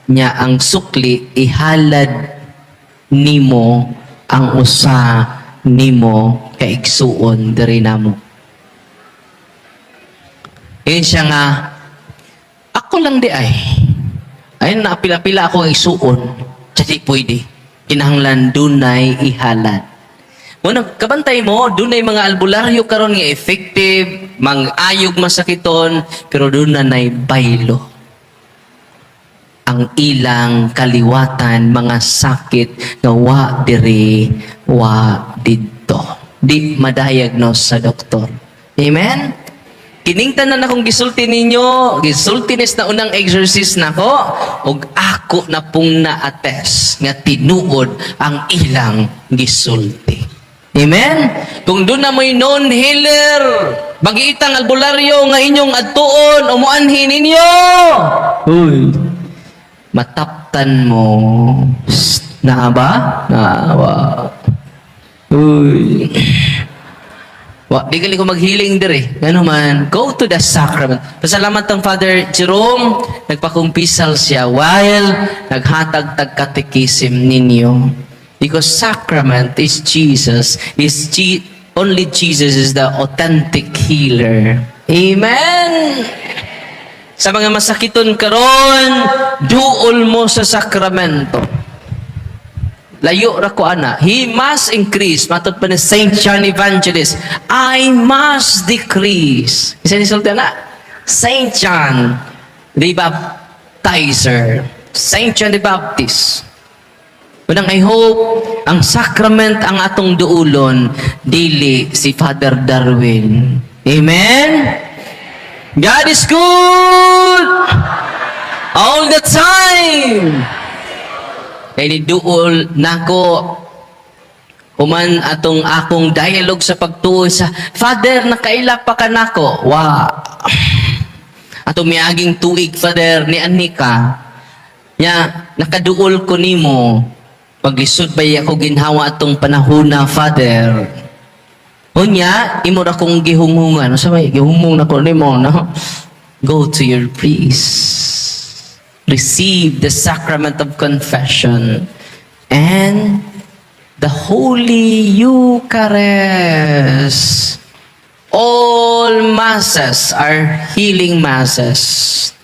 niya ang sukli, ihalad nimo ang usa nimo kaigsuon diri namo. Yun siya nga, ako lang di ay napila-pila ako ang isuon. Jadi pwede. Kinahanglan dunay ihalad. Muna, kabantay mo, dunay mga albularyo karon nga effective, mang-ayog masakiton, pero dunay baylo. Ang ilang kaliwatan, mga sakit nga wa diri, wa didto. Di madiagnose sa doktor. Amen? Kiningtan na akong gisulti ninyo, gisultinis na unang exorcist na ko, ug ako na pong na-attest nga tinuod ang ilang gisulti. Amen? Kung doon na mo'y non-healer, bagitang albularyo nga inyong adtuon, umuanhin ninyo. Uy, mataptan mo. Na ba? Nawa. Uy. Di gali ko mag-healing dire. Ano man, go to the sacrament. Pasalamat ng Father Jerome, nagpakumpisal siya while naghatag tag-katekism ninyo. Because sacrament is Jesus. Only Jesus is the authentic healer. Amen! Sa mga masakiton karon, duol mo sa sakramento. Layo ra ko ana. He must increase. Matod pa ni Saint John Evangelist, I must decrease. Isa ni sultan na. Saint John the Baptizer. Saint John the Baptist. Unang I hope, ang sacrament ang atong duulon, dili si Father Darwin. Amen? God is good! All the time! Kaya ni duol nako human atong akong dialogue sa pagtuo sa Father, nakaila pa ka nako. Wow. Atong miaging tuig, Father, ni Anika. Ya, nakaduol ko nimo. Paglisod ba ako ginhawa atong panahona, Father. Unya, imo ra kong gihungungan. Sa may gihumong na ko nimo, no? Go to your priest. Receive the sacrament of confession and the Holy Eucharist. All masses are healing masses.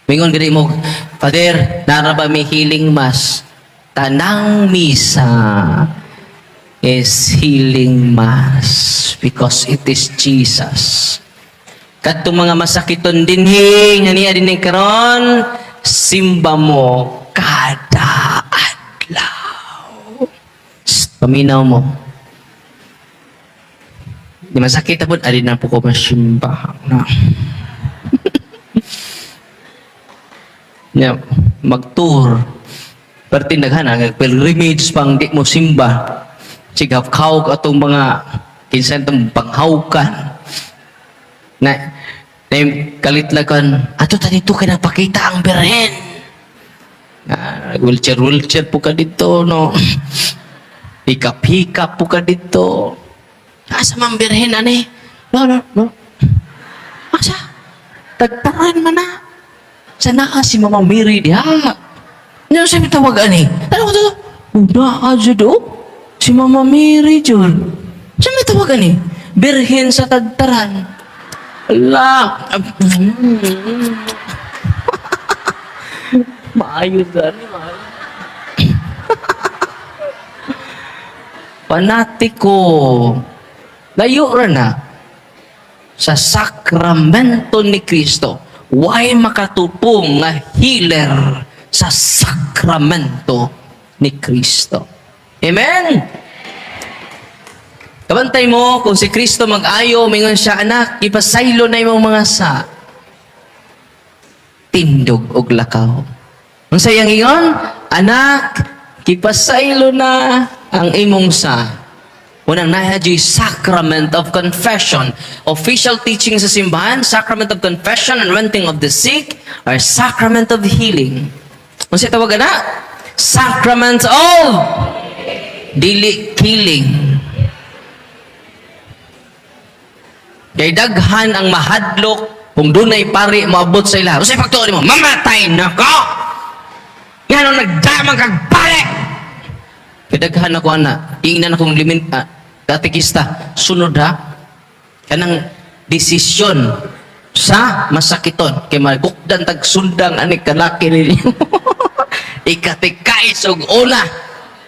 Mingon gani mo, Father, naraba may healing mass. Tanang misa is healing mass because it is Jesus. Kadtong mga masakiton dinhi nga niya dinhi karon, simba mo kada adlaw. Paminaw mo. Di masakit po, alin na po ko masimba na. Yeah, mag-tour. Pertindaghan ang pilgrimage pang di mo simba. Sigap-kaw atong mga kinsan itong panghawkan. Na kalitlagan, ato tanito ka napakita ang Birhen. Wheelchair po ka dito, no? Hikap-hikap po ka dito. Asa mang Birhen, ane? No. Asa? Tagtaran man na. Sana ka si Mama Mary diha. Ano sabi tawag, ane? Ano ko ito? Una ka do? Si Mama Mary, John. Sabi tawag, ane? Birhen sa tagtaran. Allah. Maayos gani, maayos. Panatiko. Layo ra na sa sakramento ni Kristo. Why makatupong nga healer sa sakramento ni Kristo. Amen? Kabantay mo, kung si Kristo mag-ayo, mingon siya, anak, ipasaylo na imong mga sa tindog og lakaw. Ang sayang ingon, anak, ipasaylo na ang imong sa. Unang nahadyo'y sacrament of confession. Official teaching sa simbahan, sacrament of confession and renting of the sick, or sacrament of healing. Kung siya tawagan na, sacrament of dili killing. Kay daghan ang mahadlok kung dunay pari maabot sa ila. Usay pagtuon mo, mamatay na ko. Yan ang nagdamang kag pare. Kay daghan ako ana, ingnan akong katekista, sunod ha. Kanang desisyon sa masakiton kay magukdan tag sundang ani kalaki ninyo. Ikatikais og una.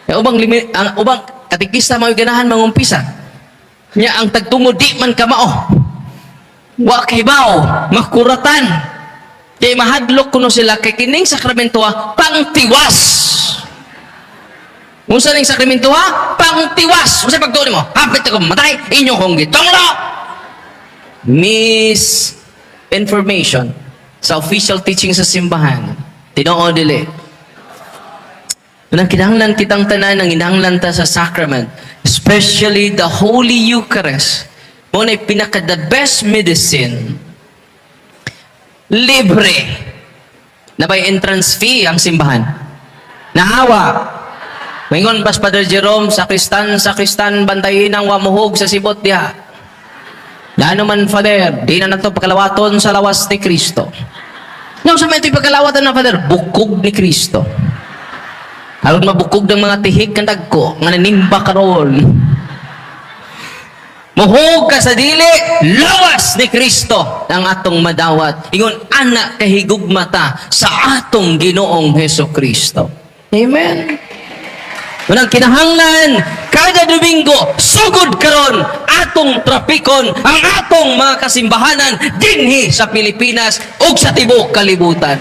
Kay ubang katekista mao ganahan mangumpisa. Nya ang tagtungod di man kamao. Wa kay bao, makuratan. Kay mahadlok kuno sila kay kining sakramento pangtiwas. Unsa ning sakramento pangtiwas. Unsa pagtuon mo? Hapit ako matay inyo kong gitonglo. Misinformation sa official teaching sa simbahan. Tinoo dili. Unang kinahanglan kitang tanan ang kinahanglan ta sa sacrament, especially the Holy Eucharist. Mo na pinaka the best medicine. Libre. Na by entrance fee ang simbahan. Nahawa. Mingon bas Father Jerome, sakristan, bantayin ang wamuhog sa sibot diha. Lano man Father, di na nato pagkalawaton sa lawas ni Kristo. Ngayon sa may ito'y pagkalawatan na Father, bukog ni Kristo. Halong mabukog ng mga tihig ng dagko, nga nanimba karon. Muhog ka sa dili, lawas ni Kristo ang atong madawat. Ingon, anak kahigugmata sa atong Ginoong Heso Kristo. Amen. Unang kinahanglan, kada Domingo, sugod karon atong trapikon ang atong mga kasimbahanan dinhi sa Pilipinas ug sa tibuok kalibutan.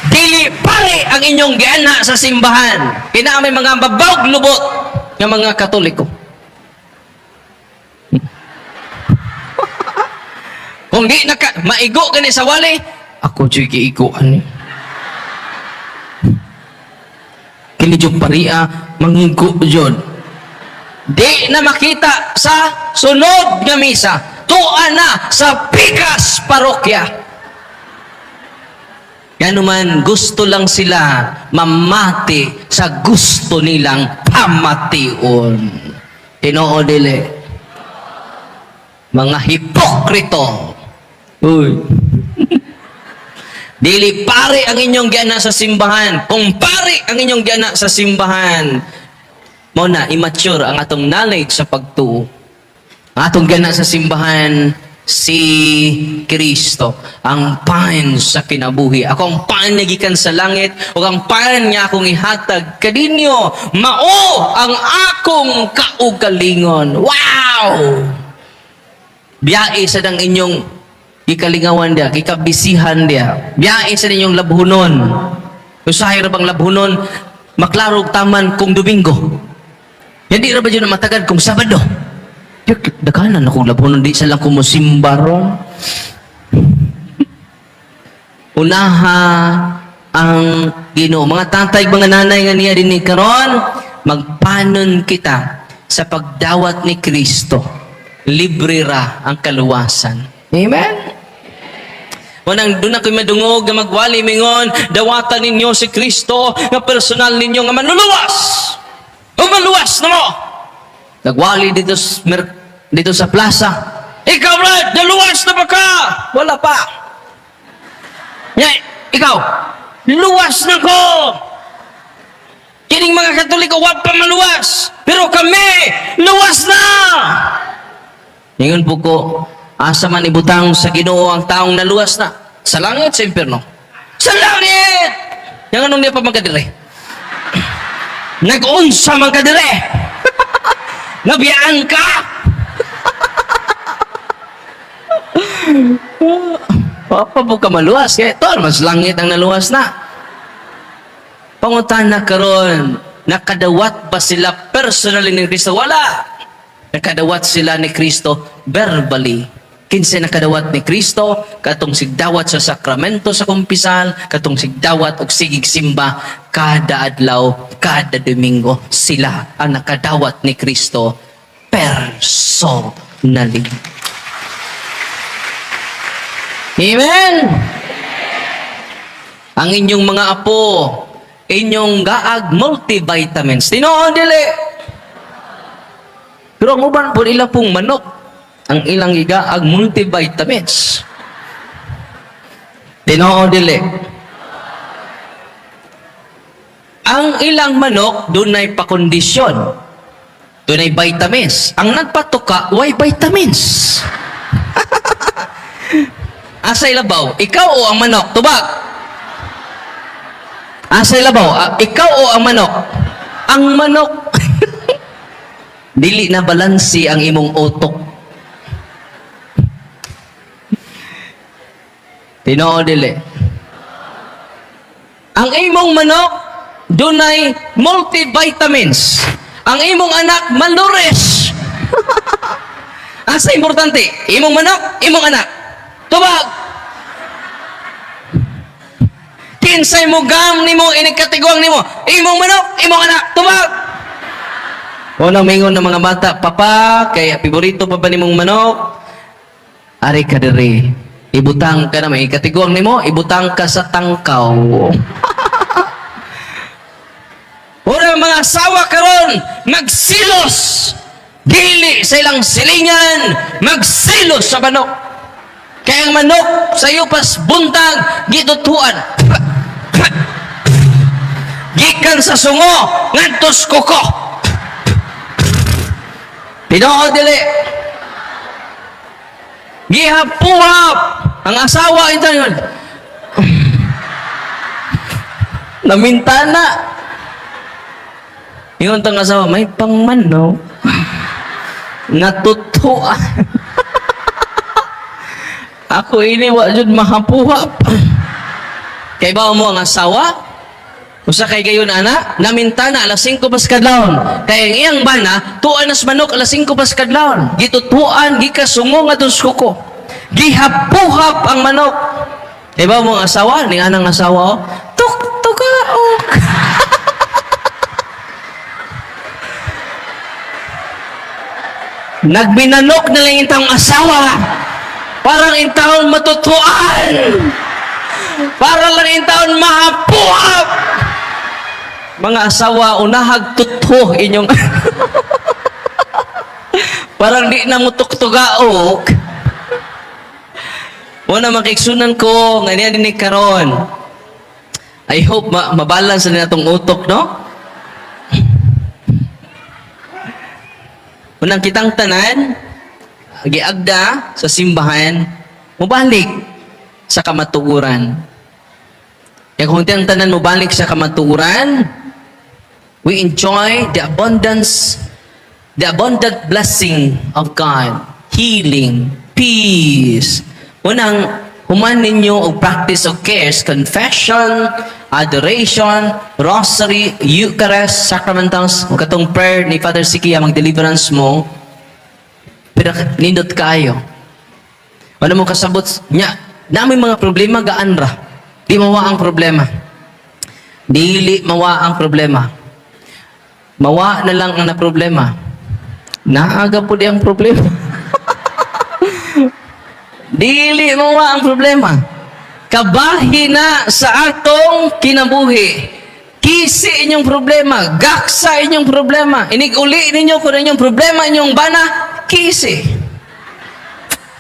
Dili pare ang inyong giana sa simbahan. Kinaamay mga babawg lubot ng mga Katoliko. Kung di naka maigo gani sa wali, ako jud giiguan ni. Kini jud paria mangigo jud. Di na makita sa sunod nga misa. Tuan na sa Pikas Parokya. Yan naman, gusto lang sila mamati sa gusto nilang pamation. Tinoo dili. Mga hipokrito. Uy. Dili pare ang inyong giana sa simbahan. Kung pare ang inyong giana sa simbahan, Mao na immature ang atong knowledge sa pagtuo. Ang atong gana sa simbahan si Kristo, ang pan sa kinabuhi. Ako ang pan na gikan sa langit, o ang pan niya akong ihatag kadinyo. Mao ang akong kaugalingon. Wow! Biyae sa dang inyong gikalingawan dia, gikabisihan dia. Biyae sa inyong labhunon. Usahay ra bang labhunon, maklarog taman kung Domingo. Hindi ra ba yun matagal kung Sabado? Dakanan akong labhunon, di sa lang kumusimba ron. Unaha ang Ginoo. Mga tatay, mga nanay nga niya din ni karon, magpanon kita sa pagdawat ni Kristo. Libre ra ang kaluwasan. Amen? Wanang doon ako'y madungog na magwali mingon, dawatan ninyo si Kristo nga personal ninyo nga manluluwas. O maluwas na mo! Nagwali dito sa plaza. Ikaw, Brad, naluwas na ba ka? Wala pa. Ikaw, luwas na ko. Kining mga Katoliko, wag pa maluwas. Pero kami, luwas na. Ngayon po ko, asa man ibutang sa Ginoo ang taong naluwas na. Sa langit, sa impyerno. Sa langit! Yang anong niya pa magkadire? Nag-unsa magkadire? Nabiyaan ka? Papa po ka maluwas. Kaya ito, mas langit ang naluwas na. Pangutan na karon, nakadawat ba sila personally ni Kristo? Wala. Nakadawat sila ni Kristo verbally. Kinsa nakadawat ni Kristo, katong sigdawat sa sakramento sa kumpisal, katong sigdawat og sigig simba, kada adlaw, kada Domingo, sila ang nakadawat ni Kristo personally. Amen! Ang inyong mga apo, inyong gaag multivitamins. Tinoon dili. Pero ang uban po nila pong manok, ang ilang igaag multivitamins. Tinoon dili. Ang ilang manok, dunay pakondisyon. Dunay vitamins. Ang nagpatuka, why vitamins? Asay labaw, ikaw o ang manok? Tubag. Asay labaw, ikaw o ang manok? Ang manok. Dili na balansi ang imong utok. Tinoo dili. Ang imong manok, dunay multivitamins. Ang imong anak, malnourished. Asa importante? Imong manok, imong anak. Tubag. Kinsay mo gam nimo inigkatiguang nimo. Imong manok, imong anak. Tubag. Unang mingon ng mga bata, Papa, kay paborito pa ba nimong manok? Ari ka diri. Ibutang ka na, may ikatiguang nimo, ibutang ka sa tangkaw. Unang mga asawa karon, magsilos. Dili sa ilang silingan, magsilos sa manok. Kaya ang manok sa iyo pas buntag, gitutuan. Gikan sa sungo, ngantos kuko. Tinoo dili. Gihap-puhap ang asawa ito yun. Namintana. Yung itong asawa, may pangmanok. Natutuan. Ako ini wa jud mahapuhap. Kay ba mo ang asawa? Usa kay gayon ana, namintana alas 5 pas kadlawon. Kay ang iyang bana, tuan nas manok alas 5 pas kadlawon. Gitutuan gikasungo nga suko. Gihapuhap ang manok. Kay ba mo ang asawa? Ning anang asawa, tuk-tukaok. Nagbinanok na lang yung taong asawa. Parang yung taon matutuan. Parang lang yung taon mahapuhap. Mga asawa, unahag tuto inyong... Parang di na mo tuktugaok. Una makiksunan ko, nga niya din karon. I hope mabalance na itong utok, no? Unang kitang tanan, giagda sa simbahan, mubalik sa kamatuoran. Kaya kung tiyang tanan mubalik sa kamatuoran, we enjoy the abundant blessing of God, healing, peace. Unang, human ninyo og practice of cares, confession, adoration, rosary, Eucharist, sacramentals, katong prayer ni Father Sikia, mag-deliverance mo, pero nindot kayo. Wala mo kasabot niya, namin mga problema, gaan ra. Di mawa ang problema. Dili mawa ang problema. Mawa na lang ang na problema. Naaga po di ang problema. Dili mawa ang problema. Kabahin na sa atong kinabuhi. Kisi inyong problema. Gaksa inyong problema. Inig-uli ninyo kung inyong problema, inyong bana, kisi.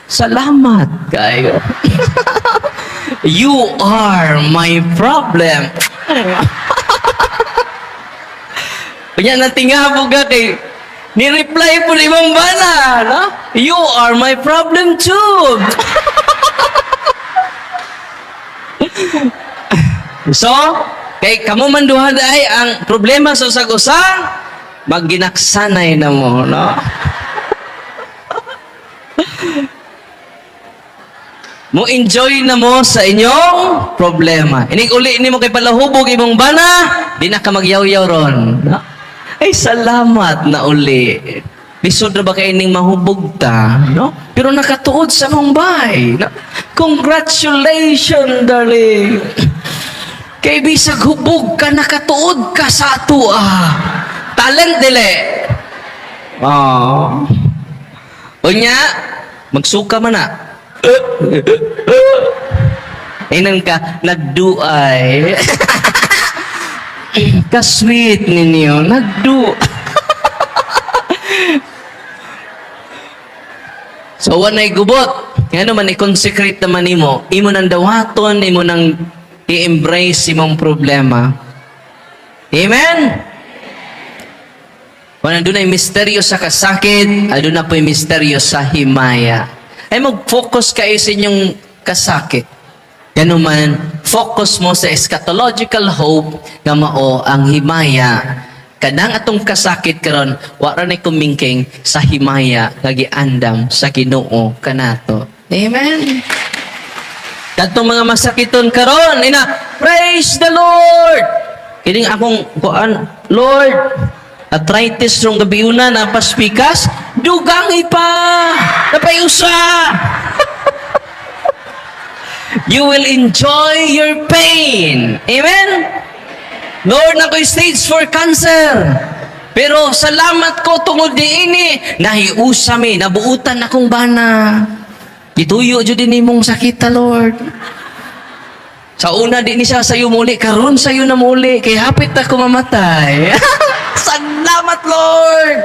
Salamat kayo. You are my problem. Kanya natingabog ka kay ni-reply po ni Ma'am Bana, no? You are my problem too. So, kay kamo man duha dahi ang problema sa usag-usa, magginaksanay na mo, no? Mo enjoy na mo sa inyong problema. Inig-uli ni mo kay palahubog imong bana, di na ka magyaw-yaw ron, no? Ay, salamat na uli. Lisod na ba kayo ning mahubog ta? No? Pero nakatuod sa mong bahay. No? Congratulations, darling. Kay bisag hubog ka, nakatuod ka sa ato, Talent, dili. Oh. Unya, magsuka man na. Inan ka, nagduay. Ka-sweet ninyo, nagdu. So, wanay gubot. Kaya naman, i-consecrate naman imo. Imo nang dawaton, imo nang i-embrace imong problema. Amen? Kung nandun ay misteryo sa kasakit, andun na po yung misteryo sa himaya. Ay mag-focus kayo sa inyong kasakit. Yan naman, focus mo sa eschatological hope nga mao ang himaya. Kanang atong kasakit karon, wala na kumingking sa himaya nga giandam sa Ginoo kanato. Amen. Katong mga masakiton karon, praise the Lord. Kining akong kuan, Lord, arthritis rong gabiuna na paspikas, dugangi pa. Napayusa. You will enjoy your pain. Amen? Lord, nako'y stage 4 cancer. Pero salamat ko tungod diini. Nahiusa mi, nabuutan akong bana. Gituyo jud din imong sakita, Lord. Sa una di ni siya sayo muli, karon sayo na muli. Kay hapit ako mamatay. Salamat, Lord.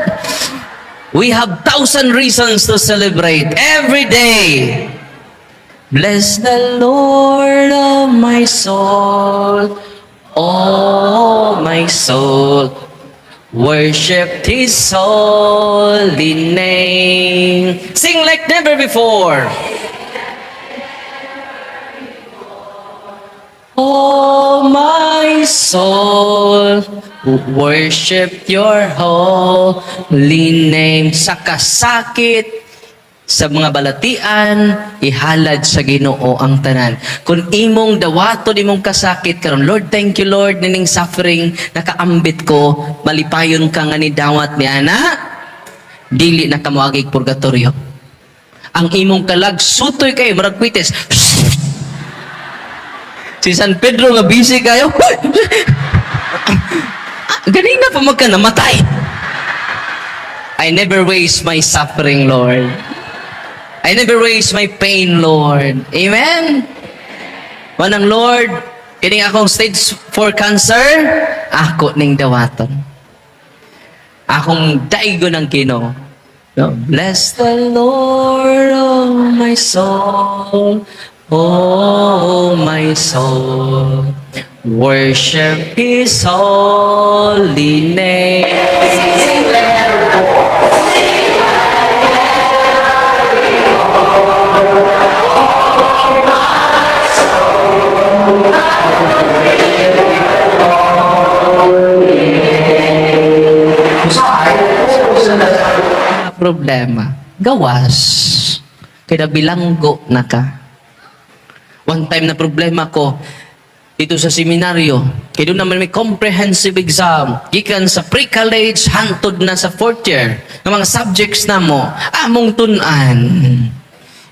We have 1,000 reasons to celebrate every day. Bless the Lord, oh my soul, oh my soul. Worship His holy name. Sing like never before. Oh my soul, worship your holy name. Sa kasakit, sa mga balatian, ihalad sa Ginoo ang tanan. Kung imong dawaton, imong kasakit karon, Lord, thank you, Lord, nining suffering, nakaambit ko, malipayon ka nga ni dawat ni ana, dili na kamuagig purgatorio. Ang imong kalag, sutoy kayo, maragkwites. Si San Pedro nga busy kayo, ganina pa magka namatay. I never waste my suffering, Lord. I never waste my pain, Lord. Amen? Manang Lord, kining akong stage 4 cancer, ako ning dawaton. Akong daigo ng Ginoo. No? Bless the Lord, oh my soul, oh my soul. Worship His holy name. Problema, gawas. Kaya bilanggo na ka. One time na problema ko, dito sa seminaryo, kaya doon naman may comprehensive exam, gikan sa pre-college, hantod na sa fourth year, ng mga subjects na mo, among tunan.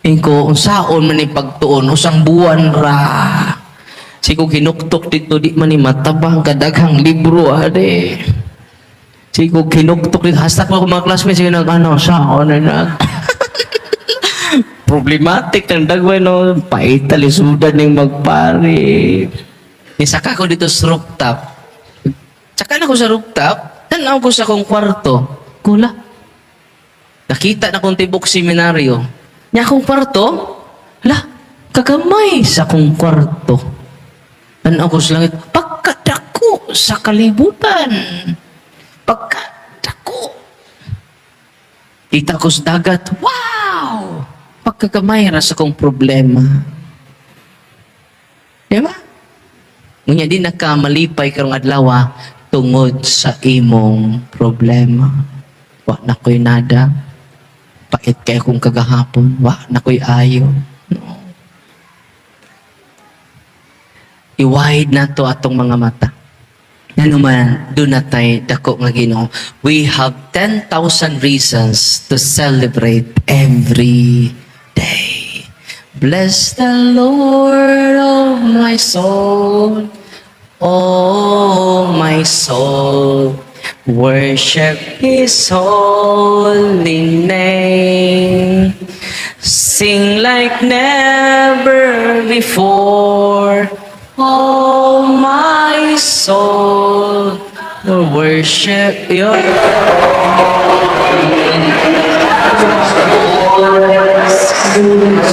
Ingko, unsaon man pagtuon, usang buwan ra. Sigo kinuktok dito, di man ni matabang kadaghang libro, ade. Sigo kinuktok dito, hashtag mo ako mga classmates, sige ano, saon na problematic ng dagway, no? Paitalisudan ng magpari. Nisaka ko dito sa rooftop. Tsaka na ko sa rooftop, tanaw ko sa kong kwarto. Kula. Nakita na kong tibok seminaryo. Nya akong kwarto, hala, kagamay sa kong kwarto. Tanaw ko sa langit, pagkadako sa kalibutan. Pagkadako. Kita ko sa dagat, wow! Pagkagamay ra sa kong problema. Diba? Ngunya di nakamalipay karong adlaw tungod sa imong problema. Wa na ko'y nada. Pait kay akong kagahapon. Wa na ko'y ayo. No. I-wide na to atong mga mata. Ano man, doon na tayo dako nga Ginoo. We have 10,000 reasons to celebrate every day. Bless the Lord, oh my soul, oh my soul. Worship His holy name. Sing like never before, oh my soul. Worship Your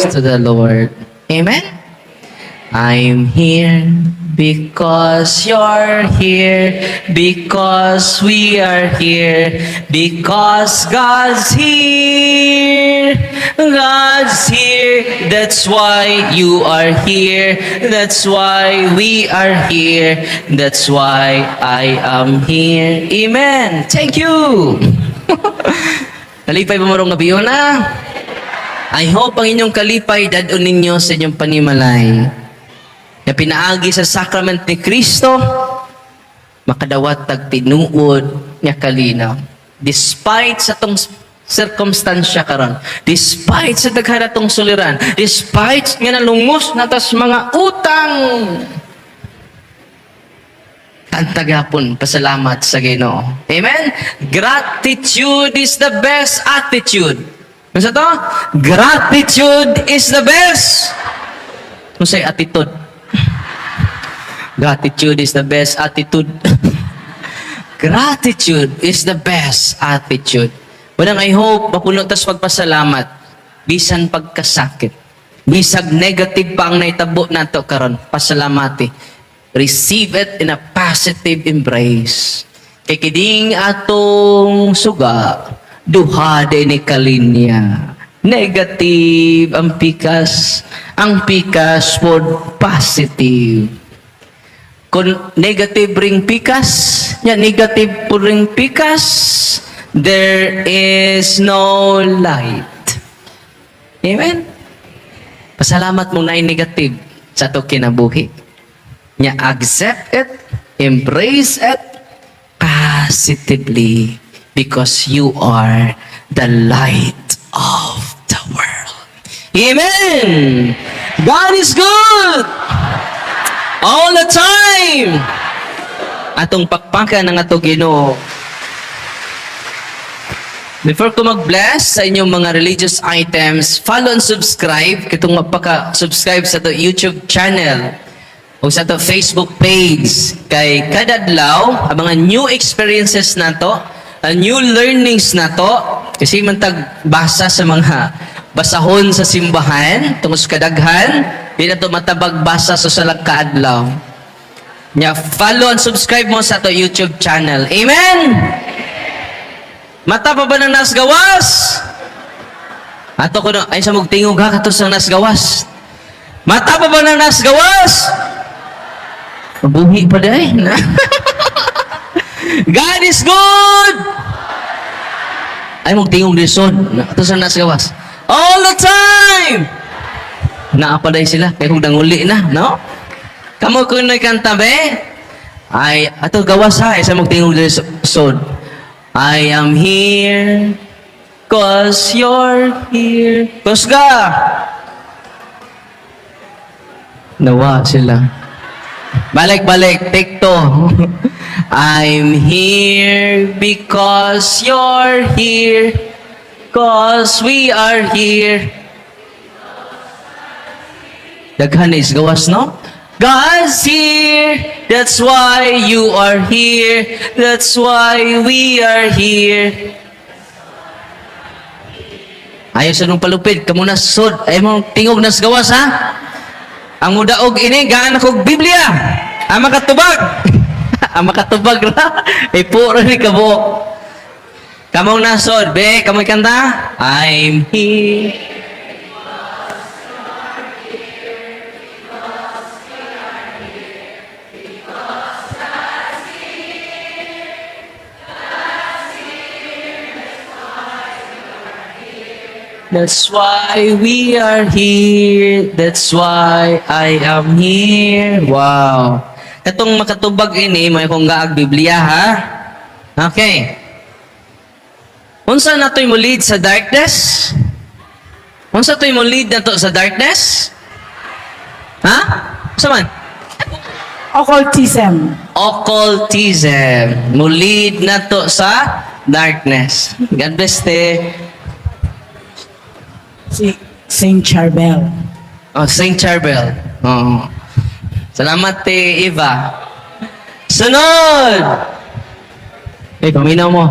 to the Lord. Amen? I'm here because you're here, because we are here, because God's here. God's here. That's why you are here. That's why we are here. That's why I am here. Amen. Thank you. Kalipay ba marong nabiyon na? I hope ang inyong kalipay dadon ninyo sa inyong panimalay na pinaagi sa sacrament ni Kristo, makadawat tag tinuod niya kalinaw. Despite sa tong circumstansya karon, despite sa daghan natong suliran, despite nga nalungos natas mga utang, antagapon pasalamat sa Ginoo. Amen? Gratitude is the best attitude. Ano sa to? Gratitude is the best. Ano say attitude? Gratitude is the best attitude. Gratitude is the best attitude. Walang I hope, mapuno tas pagpasalamat. Bisan pagkasakit. Bisag negative pa ang naitabo nato karon, pasalamati. Receive it in a positive embrace. Kay kiding atong suga, duha de ni kalinya. Negative ang pikas. Ang pikas pod positive. Kung negative ring pikas, negative po ring pikas, there is no light. Amen? Pasalamat mo na yung negative sa to kinabuhi. Nya accept it, embrace it positively because you are the light of the world. Amen! God is good! All the time! Atong pakpakan ng ato Ginoo. Before ko mag-bless sa inyong mga religious items, follow and subscribe. Kitong magpaka-subscribe sa to YouTube channel o sa to Facebook page. Kay kadadlaw, ang mga new experiences na to, new learnings na to, kasi man tagbasa sa mga basahon sa simbahan, tungos kadaghan, di na to matabag basa sa salag kaadlaw. Nya follow and subscribe mo sa to YouTube channel. Amen. Mata pa ba ng nasgawas? Ato ko na ay sa mugtingog ha kato sa nasgawas. Mata pa ba ng nasgawas? Mabuhi pa day. God is good. Ay mugtingog lisod kato sa nasgawas. All the time. Naapaday sila kay kung danguli na, no? Kamu kunoy kanta be? Ay ato gawas ha isa mugtingog lisod. I am here cause you're here. Kusga. Nawa sila. Balik, take to. I'm here because you're here. Cause we are here. Daghan is gawas, no? God's here. That's why you are here. That's why we are here. Ayaw sa nung palupid. Kamu na sod. Ayaw mong tingog na gawas, ha? Ang mudaog ini, gaan akong Biblia. Ang makatubag. Ang makatubag na. Ay puro ni kabo. Kamong nasod. Be, kamoy kanta? I'm here. That's why we are here. That's why I am here. Wow. Itong makatubag ini, may kong gaag Biblia, ha? Okay. Unsa na to'y mo lead sa darkness? Unsa to'y mo lead na to sa darkness? Ha? Unsa man? Occultism. Occultism. Mo lead na to sa darkness. God bless te. Si Saint Charbel. Oh, Saint Charbel. Oh. Salamat te, Eva. Sunod! Eh, paminaw mo.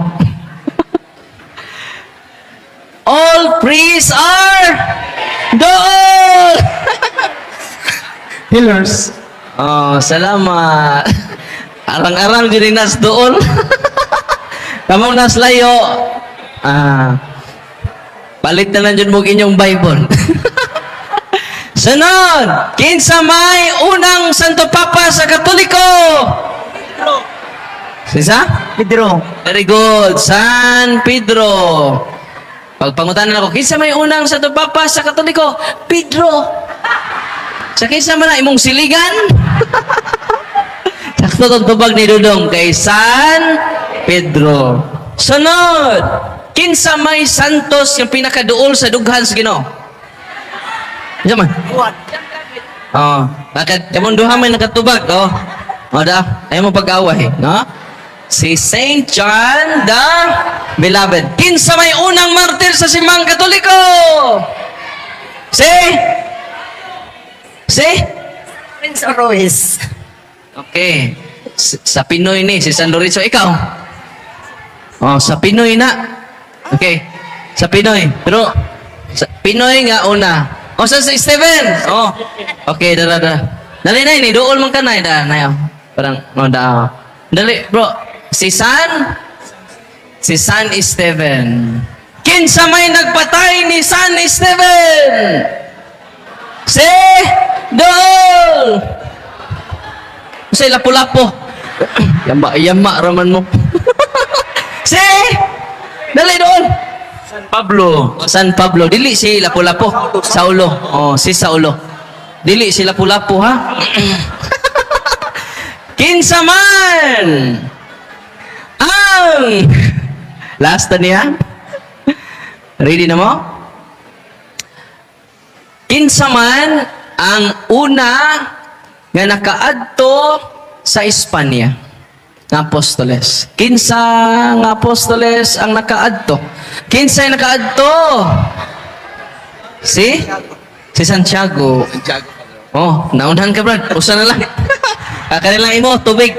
All priests are doon! Pillars. Oh, salamat. Arang-arang din nas doon. Kamong nas layo. Palit na lang dyan mo inyong Bible. Sunod! Kinsa may unang Santo Papa sa Katoliko? Sisa? Pedro. Very good. San Pedro. Pagpangutanan ako, kinsa may unang Santo Papa sa Katoliko? Pedro. Sa kinsa man na imong siligan? Sakto tong tubag ni Dudong kay San Pedro. Sunod! Kinsa may santos yung pinakaduol sa dughan sa Ginoo? Kinsa man? Oh, kamon duha may nakatubag, oh. O da, ayaw mo pag-away, no? Si Saint John the Beloved. Kinsa may unang martir sa simang Katoliko? Si? Prince Oroes. Okay. Sa Pinoy ni, si San Lorenzo, ikaw? Oh, sa Pinoy na. Okay. Sa Pinoy. Pero, sa Pinoy nga una. O, sa Steven? Oh. Okay, dala. Dali na ini, dool man ka na. Na, parang, da. Dali, bro. Si San Steven. Kinsa may nagpatay ni San Steven? Si Dool. Si Lapu-Lapu. Yama raman mo. Si dali doon. San Pablo. Dili si Lapu-Lapu. Saulo. Oh, si Saulo. Dili si Lapu-Lapu, ha? Kinsa man ang last na niya. Ready na mo? Kinsa man ang una nga nakaadto sa Espanya nga apostoles. Kinsa nga apostoles ang nakaadto? Kinsa ang nakaadto? Si Santiago. Oh, naunahan ka, Brad. Usa na lang. Kanilang imo, tubig.